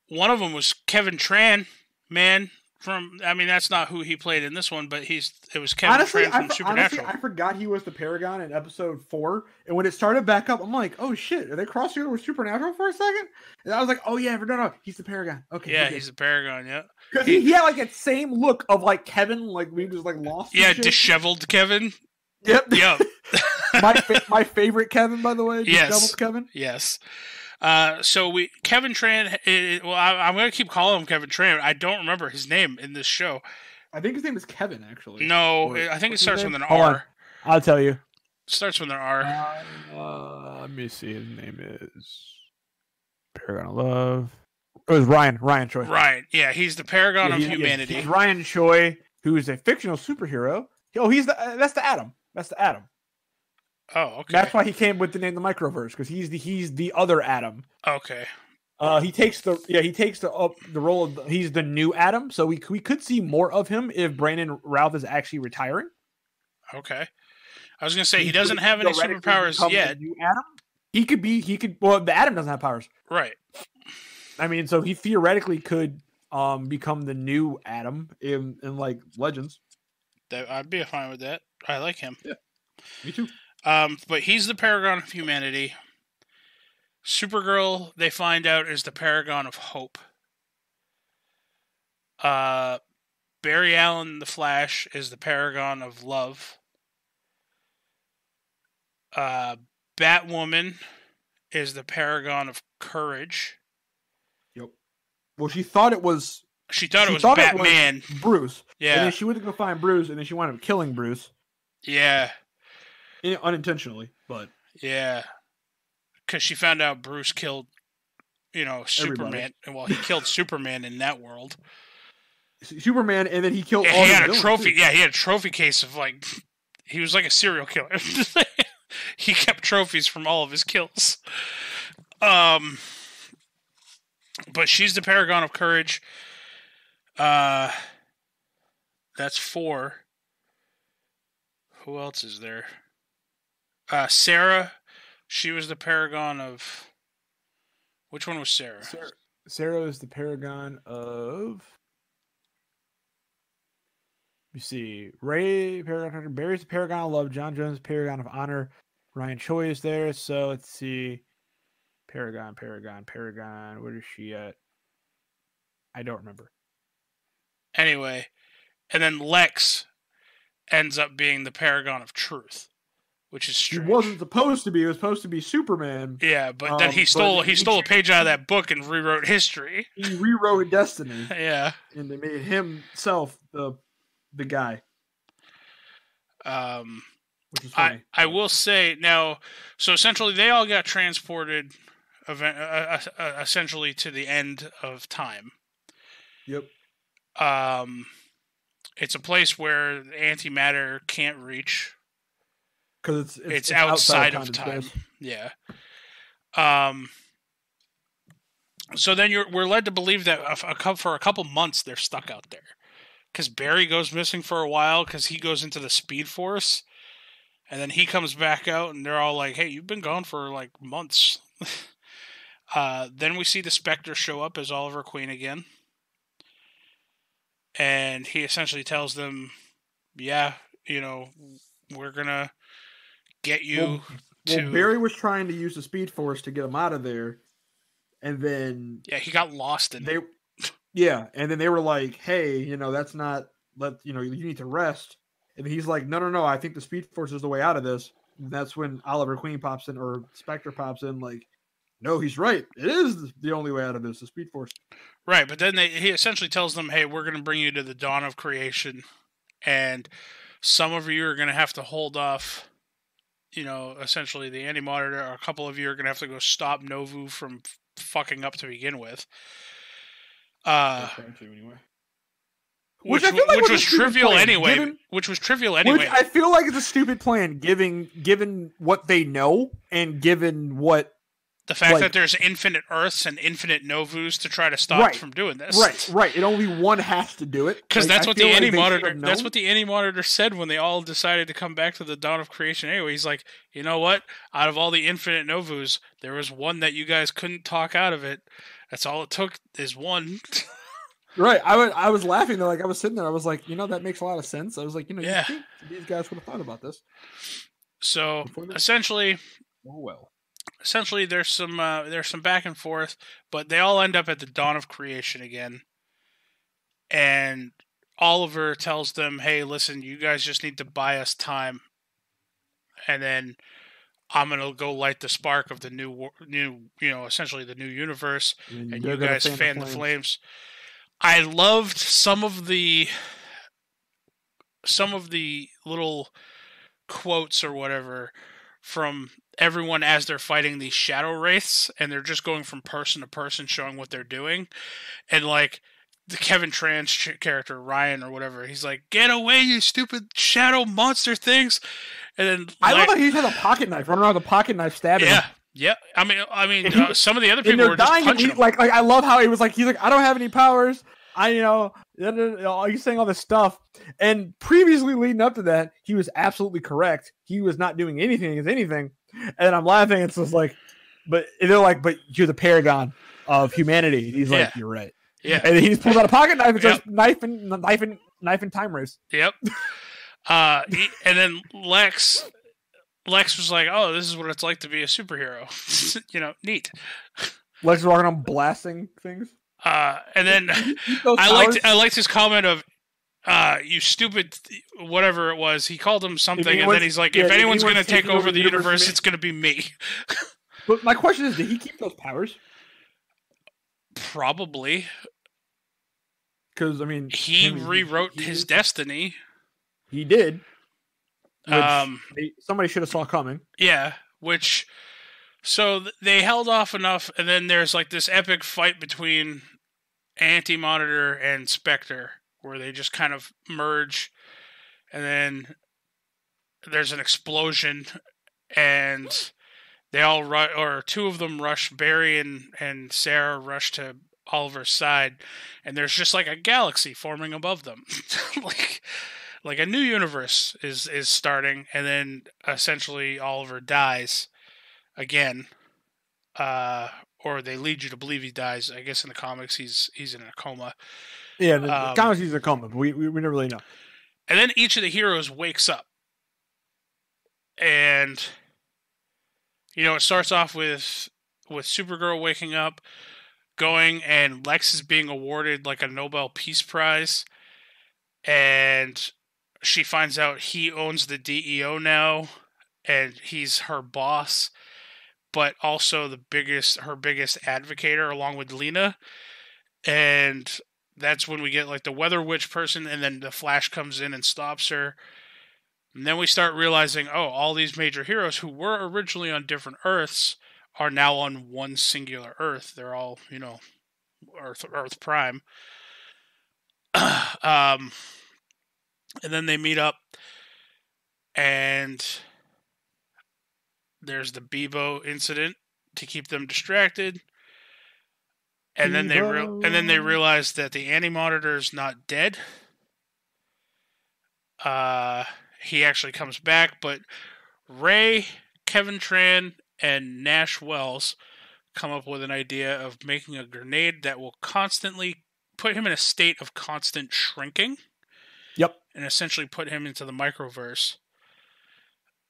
one of them was Kevin Tran, man. That's not who he played in this one, but it was Kevin Tran from Supernatural. Honestly, I forgot he was the Paragon in episode 4, and when it started back up, I'm like, oh shit, are they crossing over with Supernatural for a second? And I was like, oh yeah, no, he's the Paragon. Okay, yeah, he's the Paragon. Yeah, because he had like that same look of like Kevin, like he was like lost. Yeah, disheveled Kevin. Yep. Yep. my favorite Kevin, by the way. Disheveled Kevin. Yes. So Kevin Tran. I'm going to keep calling him Kevin Tran. I don't remember his name in this show. I think his name is Kevin, actually. No, I think it starts with an R. On. I'll tell you. It starts with an R. Let me see. His name is Paragon of Love. It was Ryan Choi. Ryan, yeah, he's the Paragon of Humanity. He's Ryan Choi, who is a fictional superhero. Oh, that's the Atom. That's the Atom. Oh, okay. That's why he came with the name the Microverse, because he's the other Atom. Okay. He takes the role of he's the new Atom, so we could see more of him if Brandon Routh is actually retiring. Okay. I was gonna say he doesn't have any superpowers yet. New Atom? He could. Well, the Atom doesn't have powers, right? I mean, so he theoretically could become the new Atom in like Legends. I'd be fine with that. I like him. Yeah, me too. But he's the Paragon of Humanity. Supergirl, they find out, is the Paragon of Hope. Barry Allen, the Flash, is the Paragon of Love. Batwoman is the Paragon of Courage. Yep. Well, she thought it was Batman. It was Bruce. Yeah. And then she went to go find Bruce, and then she wound up killing Bruce. Yeah. Unintentionally, but yeah, because she found out Bruce killed, Superman. Well, he killed Superman in that world. Superman, and then he killed. He had a trophy. Too. Yeah, he had a trophy case of he was like a serial killer. He kept trophies from all of his kills. But she's the Paragon of Courage. That's 4. Who else is there? Sarah, she was the Paragon of... Which one was Sarah? Sarah is the Paragon of... Let me see. Ray, Paragon of... Barry's the Paragon of Love. John Jones, Paragon of Honor. Ryan Choi is there. So let's see. Paragon. Where is she at? I don't remember. Anyway, and then Lex ends up being the paragon of truth, which is strange. He wasn't supposed to be. He was supposed to be Superman. Yeah, but then he stole a page out of that book and rewrote history. He rewrote destiny. Yeah, and they made himself the guy. Which is funny. I will say now. So essentially, they all got transported, essentially to the end of time. Yep. It's a place where antimatter can't reach because it's outside of time. Space. Yeah. So then we're led to believe that for a couple months they're stuck out there, because Barry goes missing for a while because he goes into the Speed Force, and then he comes back out and they're all like, "Hey, you've been gone for like months." Then we see the Spectre show up as Oliver Queen again. And he essentially tells them, yeah, we're going to get you to... Well, Barry was trying to use the Speed Force to get him out of there. And then... Yeah, he got lost in it. Yeah, and then they were like, hey, that's not... you need to rest. And he's like, no, I think the Speed Force is the way out of this. And that's when Oliver Queen pops in, or Spectre pops in, like, no, he's right. It is the only way out of this, the Speed Force. Right, but then he essentially tells them, hey, we're going to bring you to the dawn of creation, and some of you are going to have to hold off, essentially the Anti-Monitor, or a couple of you are going to have to go stop Novu from fucking up to begin with. Which was trivial anyway. Which was trivial anyway. Which I feel like it's a stupid plan, given what they know, and given what... The fact that there's infinite Earths and infinite Novus to try to stop from doing this. Right. And only one has to do it. Because that's what the Anti-Monitor. That's what the Anti-Monitor said when they all decided to come back to the dawn of creation. Anyway, he's like, you know what? Out of all the infinite Novus, there was one that you guys couldn't talk out of it. That's all it took is one. Right. I was laughing though. Like I was sitting there. I was like, that makes a lot of sense. I was like, you think these guys would have thought about this. So essentially, well. Essentially, there's some back and forth, but they all end up at the dawn of creation again. And Oliver tells them, "Hey, listen, you guys just need to buy us time, and then I'm gonna go light the spark of the new, essentially the new universe, and you guys fan the flames." I loved some of the little quotes or whatever from everyone as they're fighting these shadow wraiths, and they're just going from person to person showing what they're doing. And like the Kevin Tran's character, Ryan or whatever, he's like, "Get away, you stupid shadow monster things." And then I love how he has a pocket knife, running around with a pocket knife stabbing him. Yeah. I mean, some of the other people were just punching him. Like I love how he's like, I don't have any powers. He's saying all this stuff. And previously leading up to that, he was absolutely correct. He was not doing anything against anything. And I'm laughing. It's just like, but they're like, but you're the paragon of humanity. He's like, you're right. Yeah. And then he just pulls out a pocket knife and just knife and time race. Yep. And then Lex was like, "Oh, this is what it's like to be a superhero." Neat. Lex is walking around blasting things. And then I liked his comment of, "You stupid," whatever it was. He called him something, and then he's like, "If anyone's going to take over the universe, it's going to be me." But my question is, did he keep those powers? Probably. Because he rewrote his destiny. He did. Somebody should have saw coming. Yeah, so they held off enough, and then there's like this epic fight between Anti-Monitor and Spectre, where they just kind of merge, and then there's an explosion, and they all rush, or two of them rush. Barry and Sarah rush to Oliver's side, and there's just like a galaxy forming above them, like a new universe is starting, and then essentially Oliver dies again, or they lead you to believe he dies. I guess in the comics he's in a coma. Yeah, the comics he's in a coma, but we never really know. And then each of the heroes wakes up, and it starts off with Supergirl waking up, and Lex is being awarded like a Nobel Peace Prize. and she finds out he owns the DEO now, and he's her boss, but also her biggest advocator, along with Lena. And that's when we get like the Weather Witch person, and then the Flash comes in and stops her. And then we start realizing, oh, all these major heroes who were originally on different Earths are now on one singular Earth. They're all, Earth Prime. And then they meet up, and there's the Bebo incident to keep them distracted. And then they realize that the Anti-Monitor is not dead. He actually comes back, but Ray, Kevin Tran, and Nash Wells come up with an idea of making a grenade that will constantly put him in a state of constant shrinking. Yep. And essentially put him into the microverse.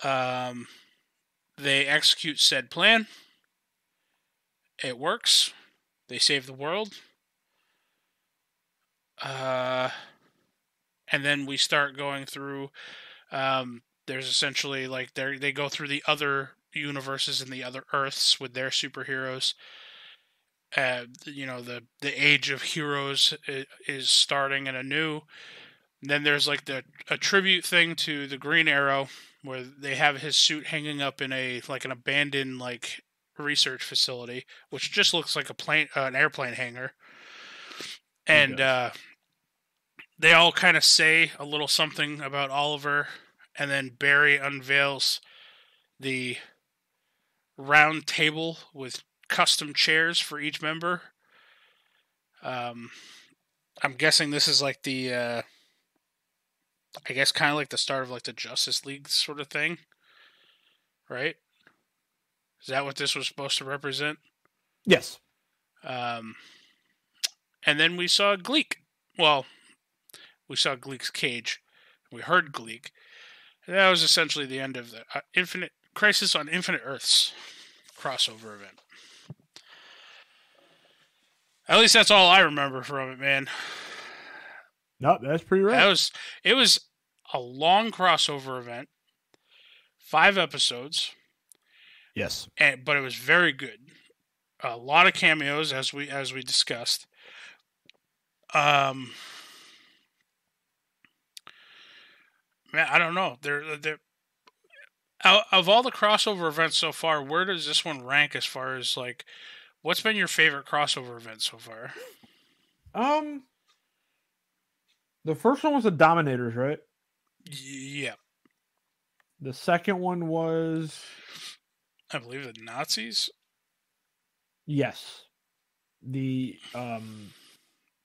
They execute said plan. It works. They save the world. And then we start going through. There's essentially like they go through the other universes and the other Earths with their superheroes. The age of heroes is starting and anew. And then there's like a tribute thing to the Green Arrow, where they have his suit hanging up in an abandoned research facility, which just looks like an airplane hangar. And they all kind of say a little something about Oliver, and then Barry unveils the round table with custom chairs for each member. I'm guessing this is like the I guess kind of like the start of like the Justice League sort of thing, right? Is that what this was supposed to represent? Yes. And then we saw Gleek. Well, we saw Gleek's cage. We heard Gleek. And that was essentially the end of the Infinite Crisis on Infinite Earths crossover event. At least that's all I remember from it, man. No, that's pretty right. It was a long crossover event, 5 episodes. Yes, but it was very good. A lot of cameos, as we discussed. Man, I don't know. They're of all the crossover events so far, where does this one rank as far as like what's been your favorite crossover event so far? The first one was the Dominators, right? Yeah. The second one was, I believe, the Nazis. Yes. The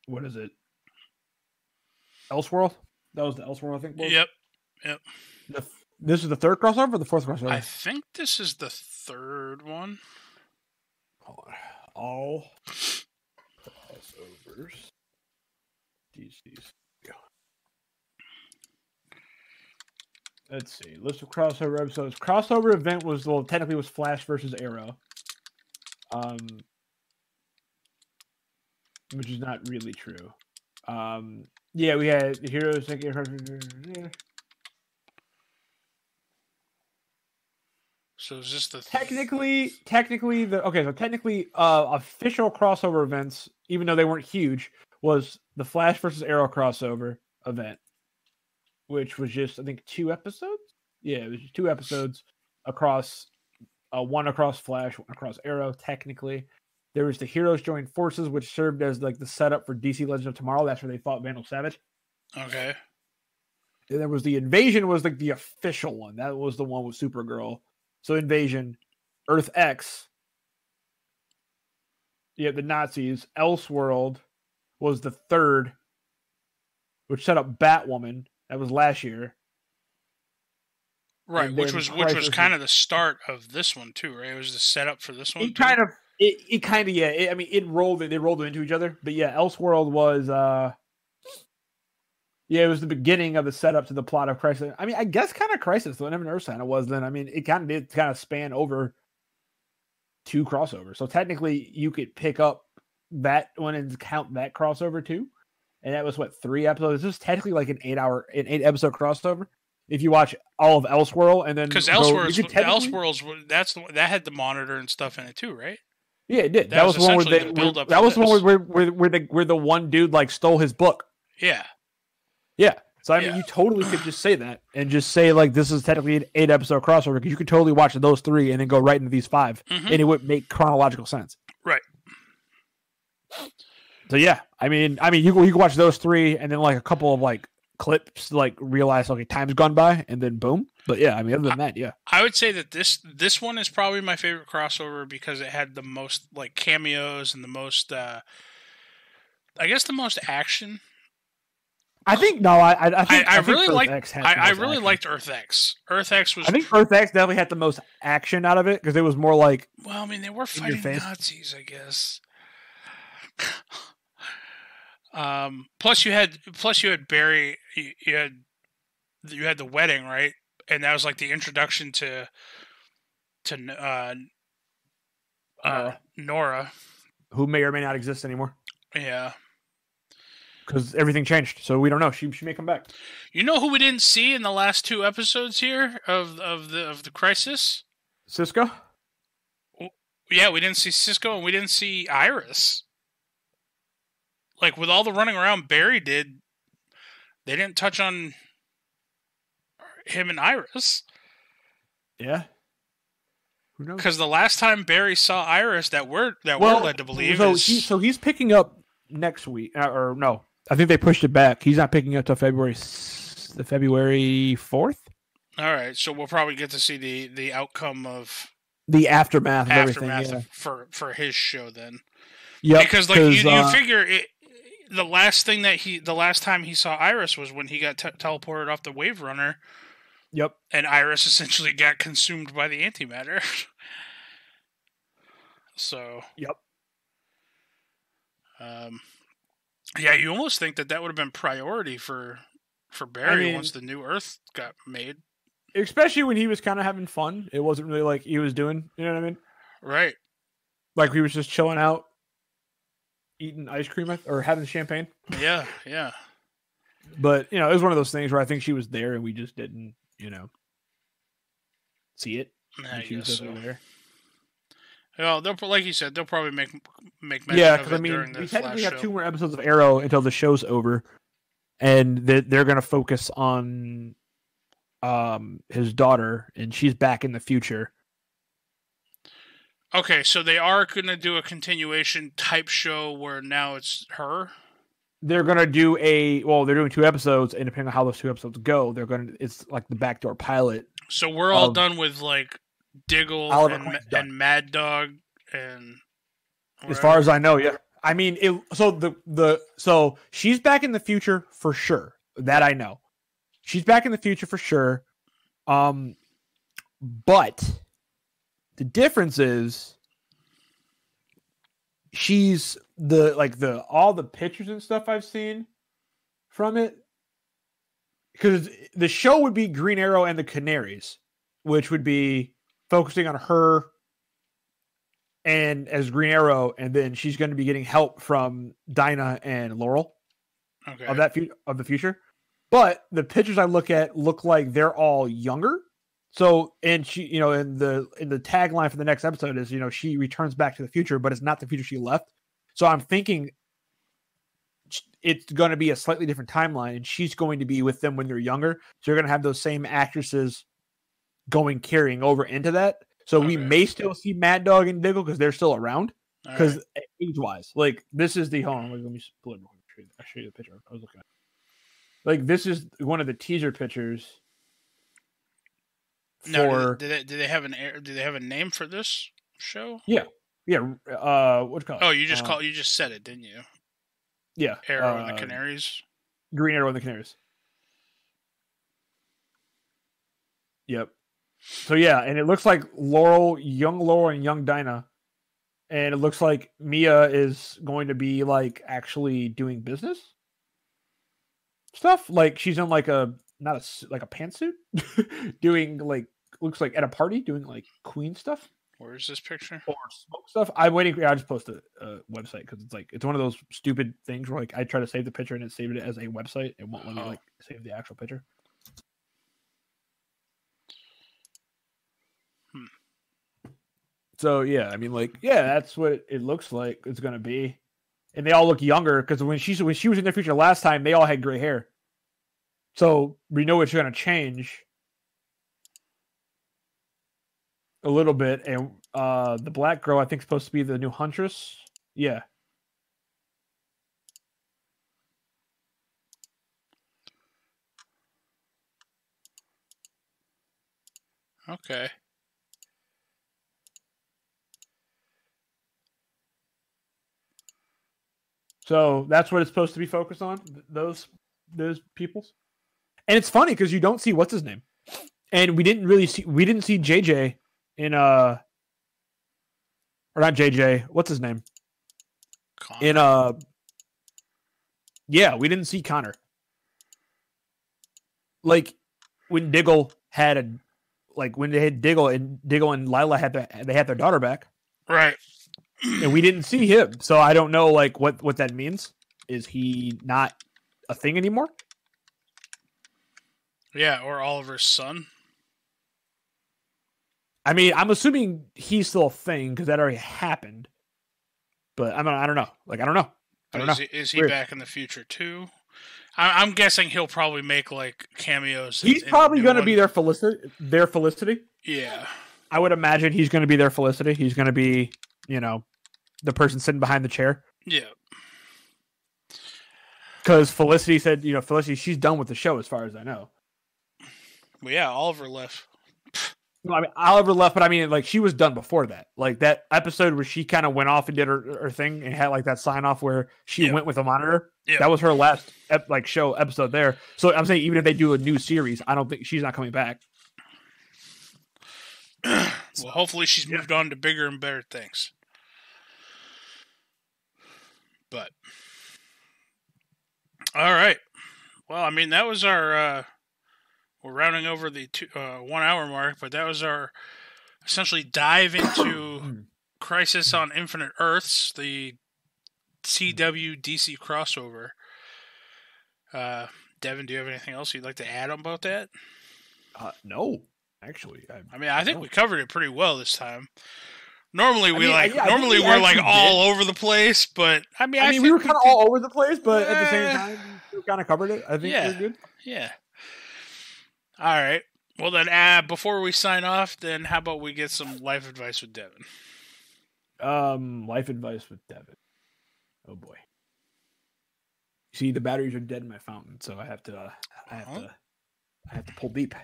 what is it? Elseworld? That was the Elseworld, I think. Yep. This is the third crossover or the fourth crossover? I think this is the third one. Hold on. All crossovers. DC's. Let's see. List of crossover episodes. Crossover event was technically was Flash versus Arrow. Which is not really true. Yeah, we had Heroes. So is this the technically official crossover events, even though they weren't huge, was the Flash versus Arrow crossover event, which was just I think 2 episodes. Yeah, it was just 2 episodes across, one across Flash, one across Arrow. Technically, there was the Heroes Join Forces, which served as like the setup for DC Legends of Tomorrow. That's where they fought Vandal Savage. Okay. And there was the Invasion, was like the official one. That was the one with Supergirl. So Invasion, Earth X. Yeah, the Nazis. Elseworld was the third, which set up Batwoman. That was last year. Right, which was kind of the start of this one too, right? It was the setup for this one. It kind of yeah. They rolled them into each other. But yeah, Elseworld was it was the beginning of the setup to the plot of Crisis. I mean, I guess kind of Crisis, though. Never Earth Sign it was then. I mean, it kind of did span over 2 crossovers. So technically, you could pick up that one and count that crossover too. and that was what 3 episodes. This is technically like an 8 episode crossover. If you watch all of Elseworld and then because Elseworlds that had the Monitor and stuff in it too, right? Yeah, it did. That was the one where the one dude like stole his book. Yeah. Yeah. So I mean, you totally could just say that and just say like this is technically an 8 episode crossover because you could totally watch those 3 and then go right into these 5, and it would make chronological sense. Right. So yeah, I mean, you can watch those 3 and then like a couple of like clips, like realize okay, time's gone by, and then boom. But yeah, I mean, other than that, yeah, I would say that this one is probably my favorite crossover because it had the most like cameos and the most, I guess, the most action. I think I really liked Earth X. Earth X was. I think Earth X definitely had the most action out of it because it was more like. Well, I mean, they were fighting Nazis, I guess. Plus you had Barry. You had the wedding, right? And that was like the introduction to Nora, who may or may not exist anymore. Yeah. Because everything changed, so we don't know. She may come back. You know who we didn't see in the last 2 episodes here of the Crisis? Cisco. Yeah, we didn't see Cisco, and we didn't see Iris. Like with all the running around Barry did, they didn't touch on him and Iris. Yeah. Who knows? Because the last time Barry saw Iris, that we're led to believe so he's picking up next week, or no? I think they pushed it back. He's not picking up till February 4th. All right, so we'll probably get to see the outcome of the aftermath of everything for his show then. Yeah, because like you figure it. The last time he saw Iris was when he got teleported off the Wave Runner. Yep, and Iris essentially got consumed by the antimatter. So. Yep. Yeah, you almost think that would have been priority for Barry once the new Earth got made. Especially when he was kind of having fun. It wasn't really like he was doing, you know what I mean? Right. Like he was just chilling out, eating ice cream or having champagne. Yeah, yeah. But, it was one of those things where I think she was there and we just didn't, see it. I guess so. There. Well, like you said, they'll probably make mention of it during the we Flash technically show. have 2 more episodes of Arrow until the show's over, and they're going to focus on his daughter, and she's back in the future. Okay, so they are going to do a continuation type show where now it's her. They're going to do they're doing 2 episodes, and depending on how those 2 episodes go, it's like the backdoor pilot. So we're all done with like Diggle and Mad Dog and whatever. As far as I know, yeah. I mean, so she's back in the future for sure. That I know. She's back in the future for sure. But the difference is she's all the pictures and stuff I've seen from it, because the show would be Green Arrow and the Canaries, which would be focusing on her and as Green Arrow, and then she's going to be getting help from Dinah and Laurel of the future. But the pictures I look at look like they're all younger. So, and she, in the tagline for the next episode is, she returns back to the future, but it's not the future she left. So I'm thinking it's going to be a slightly different timeline, and she's going to be with them when they're younger. So you're going to have those same actresses carrying over into that. So we may still see Mad Dog and Diggle because they're still around. Because age-wise, like this is the let me pull it. I'll show you the picture I was looking at. Like this is one of the teaser pictures. Do they have a name for this show? Yeah. What's it called? Oh, you just said it, didn't you? Yeah. Arrow and the Canaries. Green Arrow and the Canaries. Yep. So yeah, and it looks like young Laurel and young Dinah, and it looks like Mia is going to be like actually doing business stuff. Like she's in like a pantsuit, doing like looks like at a party doing like queen stuff. Where's this picture? Or smoke stuff. I'm waiting. I just posted a website because it's one of those stupid things where like I try to save the picture and it saved it as a website. It won't let me like save the actual picture. So yeah, I mean, like, yeah, that's what it looks like it's gonna be, and they all look younger because when she was in their future last time, they all had gray hair. So we know it's gonna change a little bit, and the black girl I think is supposed to be the new Huntress. Yeah. Okay. So that's what it's supposed to be focused on. Those peoples, and it's funny because you don't see what's his name, and we didn't see JJ in or not JJ. What's his name? Connor. In yeah, we didn't see Connor. Like when Diggle had when they had Diggle and Lila had their daughter back, right? And we didn't see him, so I don't know like what that means. Is he not a thing anymore? Yeah, or Oliver's son. I mean, I'm assuming he's still a thing because that already happened. But I don't know. Like I don't know. Is he back in the future too? I'm guessing he'll probably make like cameos. He's probably going to be their Felicity. Yeah, I would imagine he's going to be their Felicity. He's going to be, the person sitting behind the chair. Yeah. Because Felicity said, Felicity, she's done with the show as far as I know. Well, yeah, Oliver left. No, I mean, Oliver left, but I mean, like, she was done before that. Like, that episode where she kind of went off and did her thing and had, like, that sign-off where she went with a monitor. Yep. That was her last, show episode there. So I'm saying even if they do a new series, I don't think she's not coming back. Well, hopefully she's moved on to bigger and better things. But, all right. Well, I mean, that was our, we're rounding over the 1 hour mark, but that was our essentially dive into Crisis on Infinite Earths, the CW DC crossover. Devin, do you have anything else you'd like to add about that? No, actually. I think we covered it pretty well this time. Normally we're like all over the place, but I think we were kind of all over the place, but at the same time, we kind of covered it. I think we're good. Yeah. All right. Well then, before we sign off, then how about we get some life advice with Devin? Life advice with Devin. Oh boy. See, the batteries are dead in my fountain, so I have to pull deep.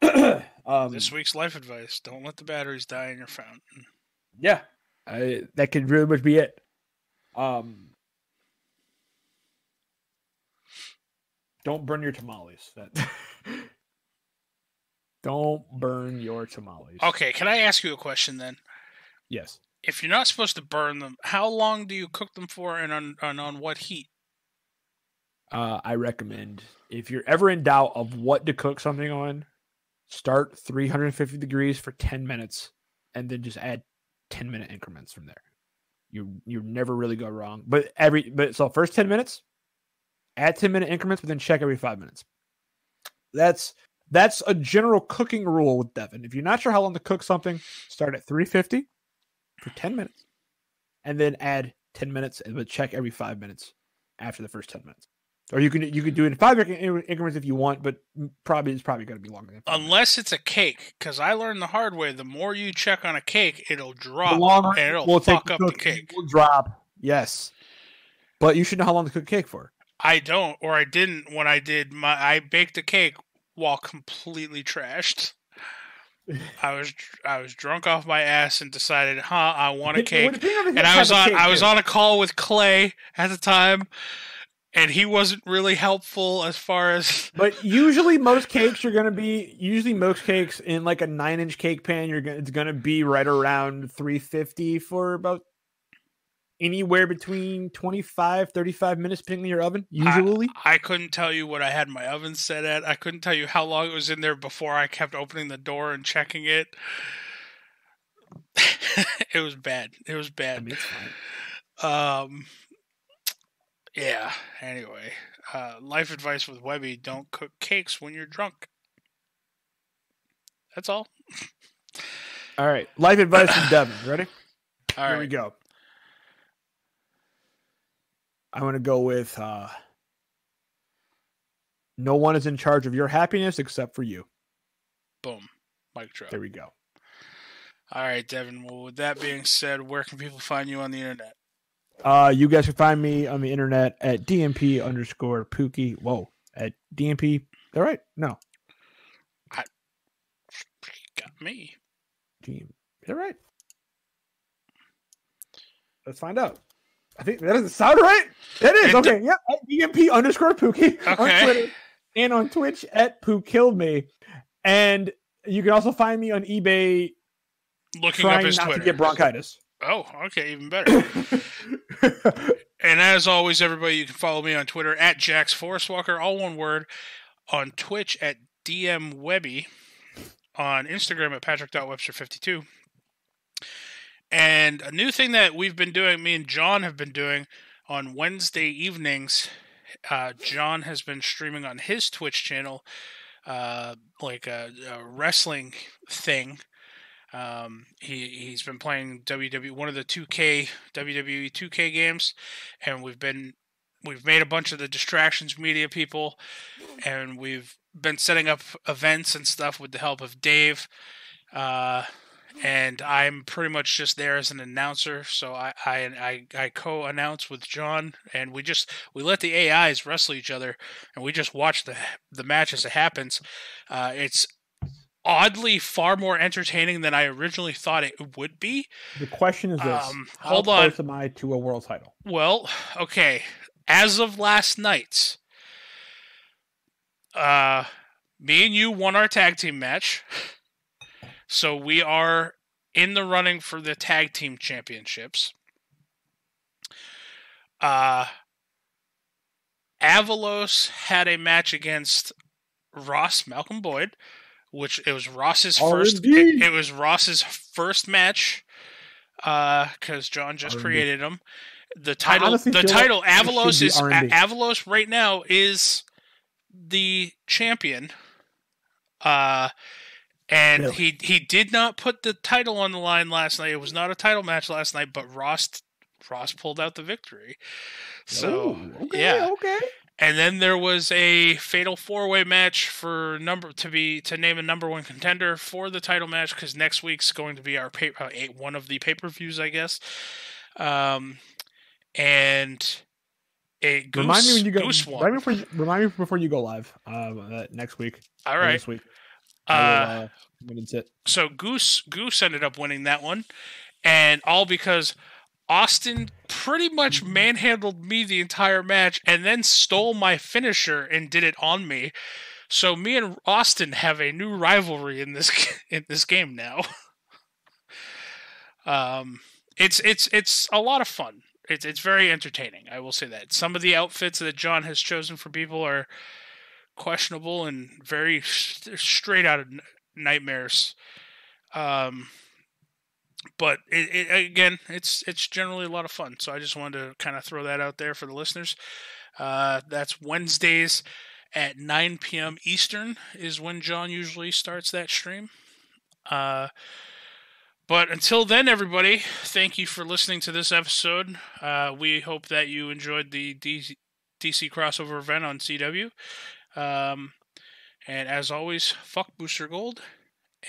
This week's life advice: don't let the batteries die in your fountain. Yeah, that could really much be it. Don't burn your tamales. Don't burn your tamales. Okay, can I ask you a question then? Yes. If you're not supposed to burn them, how long do you cook them for, and on what heat? I recommend, if you're ever in doubt of what to cook something on, start 350 degrees for 10 minutes, and then just add 10-minute increments from there. You never really go wrong. So first 10 minutes, add 10-minute increments, but then check every 5 minutes. That's a general cooking rule with Devin. If you're not sure how long to cook something, start at 350 for 10 minutes, and then add 10 minutes, but check every 5 minutes after the first 10 minutes. Or you can do it in 5 increments if you want, but it's probably going to be longer than 5 unless it's a cake, because I learned the hard way. The more you check on a cake, it'll drop, and it'll fuck up the cake. It will drop, yes. But you should know how long to cook cake for. I don't, or I didn't when I did I baked a cake while completely trashed. I was drunk off my ass and decided, I want a cake. And I was on a call with Clay at the time. And he wasn't really helpful as far as. But usually most cakes in like a 9-inch cake pan, it's gonna be right around 350 for about anywhere between 25-35 minutes, depending on your oven. Usually, I couldn't tell you what I had my oven set at. I couldn't tell you how long it was in there before I kept opening the door and checking it. It was bad. It was I bad. mean, it's fine. Yeah. Anyway, life advice with Webby: don't cook cakes when you're drunk. That's all. All right. Life advice from Devin. Ready? All Here we right. go. I'm going to go with no one is in charge of your happiness except for you. Boom. Mic drop. There we go. All right, Devin. Well, with that being said, where can people find you on the internet? You guys can find me on the internet at DMP_Pookie. Whoa. At DMP. All right. No. Got me. All right. Let's find out. I think that doesn't sound right. It is. Okay. Yeah. At DMP_Pookie on Twitter and on Twitch at Poo Killed Me. And you can also find me on eBay Looking up trying his not Twitter. to get bronchitis. Oh, okay, even better. And as always, everybody, you can follow me on Twitter at Jax Forestwalker, all one word, on Twitch at DMWebby, on Instagram at Patrick.Webster52. And a new thing that we've been doing, me and John have been doing on Wednesday evenings, John has been streaming on his Twitch channel, like a wrestling thing. He's been playing one of the WWE 2K games, and we've made a bunch of the Distractions Media people, and we've been setting up events and stuff with the help of Dave. And I'm pretty much just there as an announcer, so I co-announce with John, and we let the AIs wrestle each other, and we just watch the match as it happens. It's oddly far more entertaining than I originally thought it would be. The question is this: how close am I to a world title? Well, okay. As of last night, me and you won our tag team match. So we are in the running for the tag team championships. Avalos had a match against Malcolm Boyd, which it was Ross's first. It was Ross's first match, because John just created him. The title Avalos right now is the champion. And really? he did not put the title on the line last night. It was not a title match last night, but Ross pulled out the victory. So okay. And then there was a fatal 4-way match to name a number one contender for the title match, because next week's going to be our one of the pay-per-views, I guess. And remind me when you go. Goose won. Remind me before you go live next week. All right. This week. So Goose ended up winning that one, and all because Austin pretty much manhandled me the entire match and then stole my finisher and did it on me. So me and Austin have a new rivalry in this game now. It's a lot of fun. It's very entertaining. I will say that. Some of the outfits that John has chosen for people are questionable and very straight out of nightmares. But again, it's generally a lot of fun. So I just wanted to kind of throw that out there for the listeners. That's Wednesdays at 9 p.m. Eastern is when John usually starts that stream. But until then, everybody, thank you for listening to this episode. We hope that you enjoyed the DC crossover event on CW. And as always, fuck Booster Gold,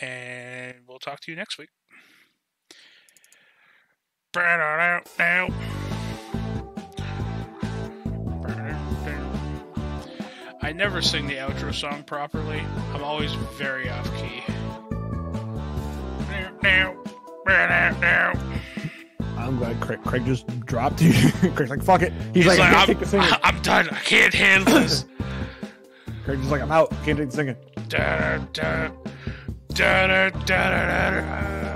and we'll talk to you next week. I never sing the outro song properly. I'm always very off key. I'm glad Craig just dropped you. Craig's like, fuck it. He's like, I can't take the singing. I'm done. I can't handle this. Craig's just like, I'm out. Can't take the singing. Da, da, da, da, da, da, da, da.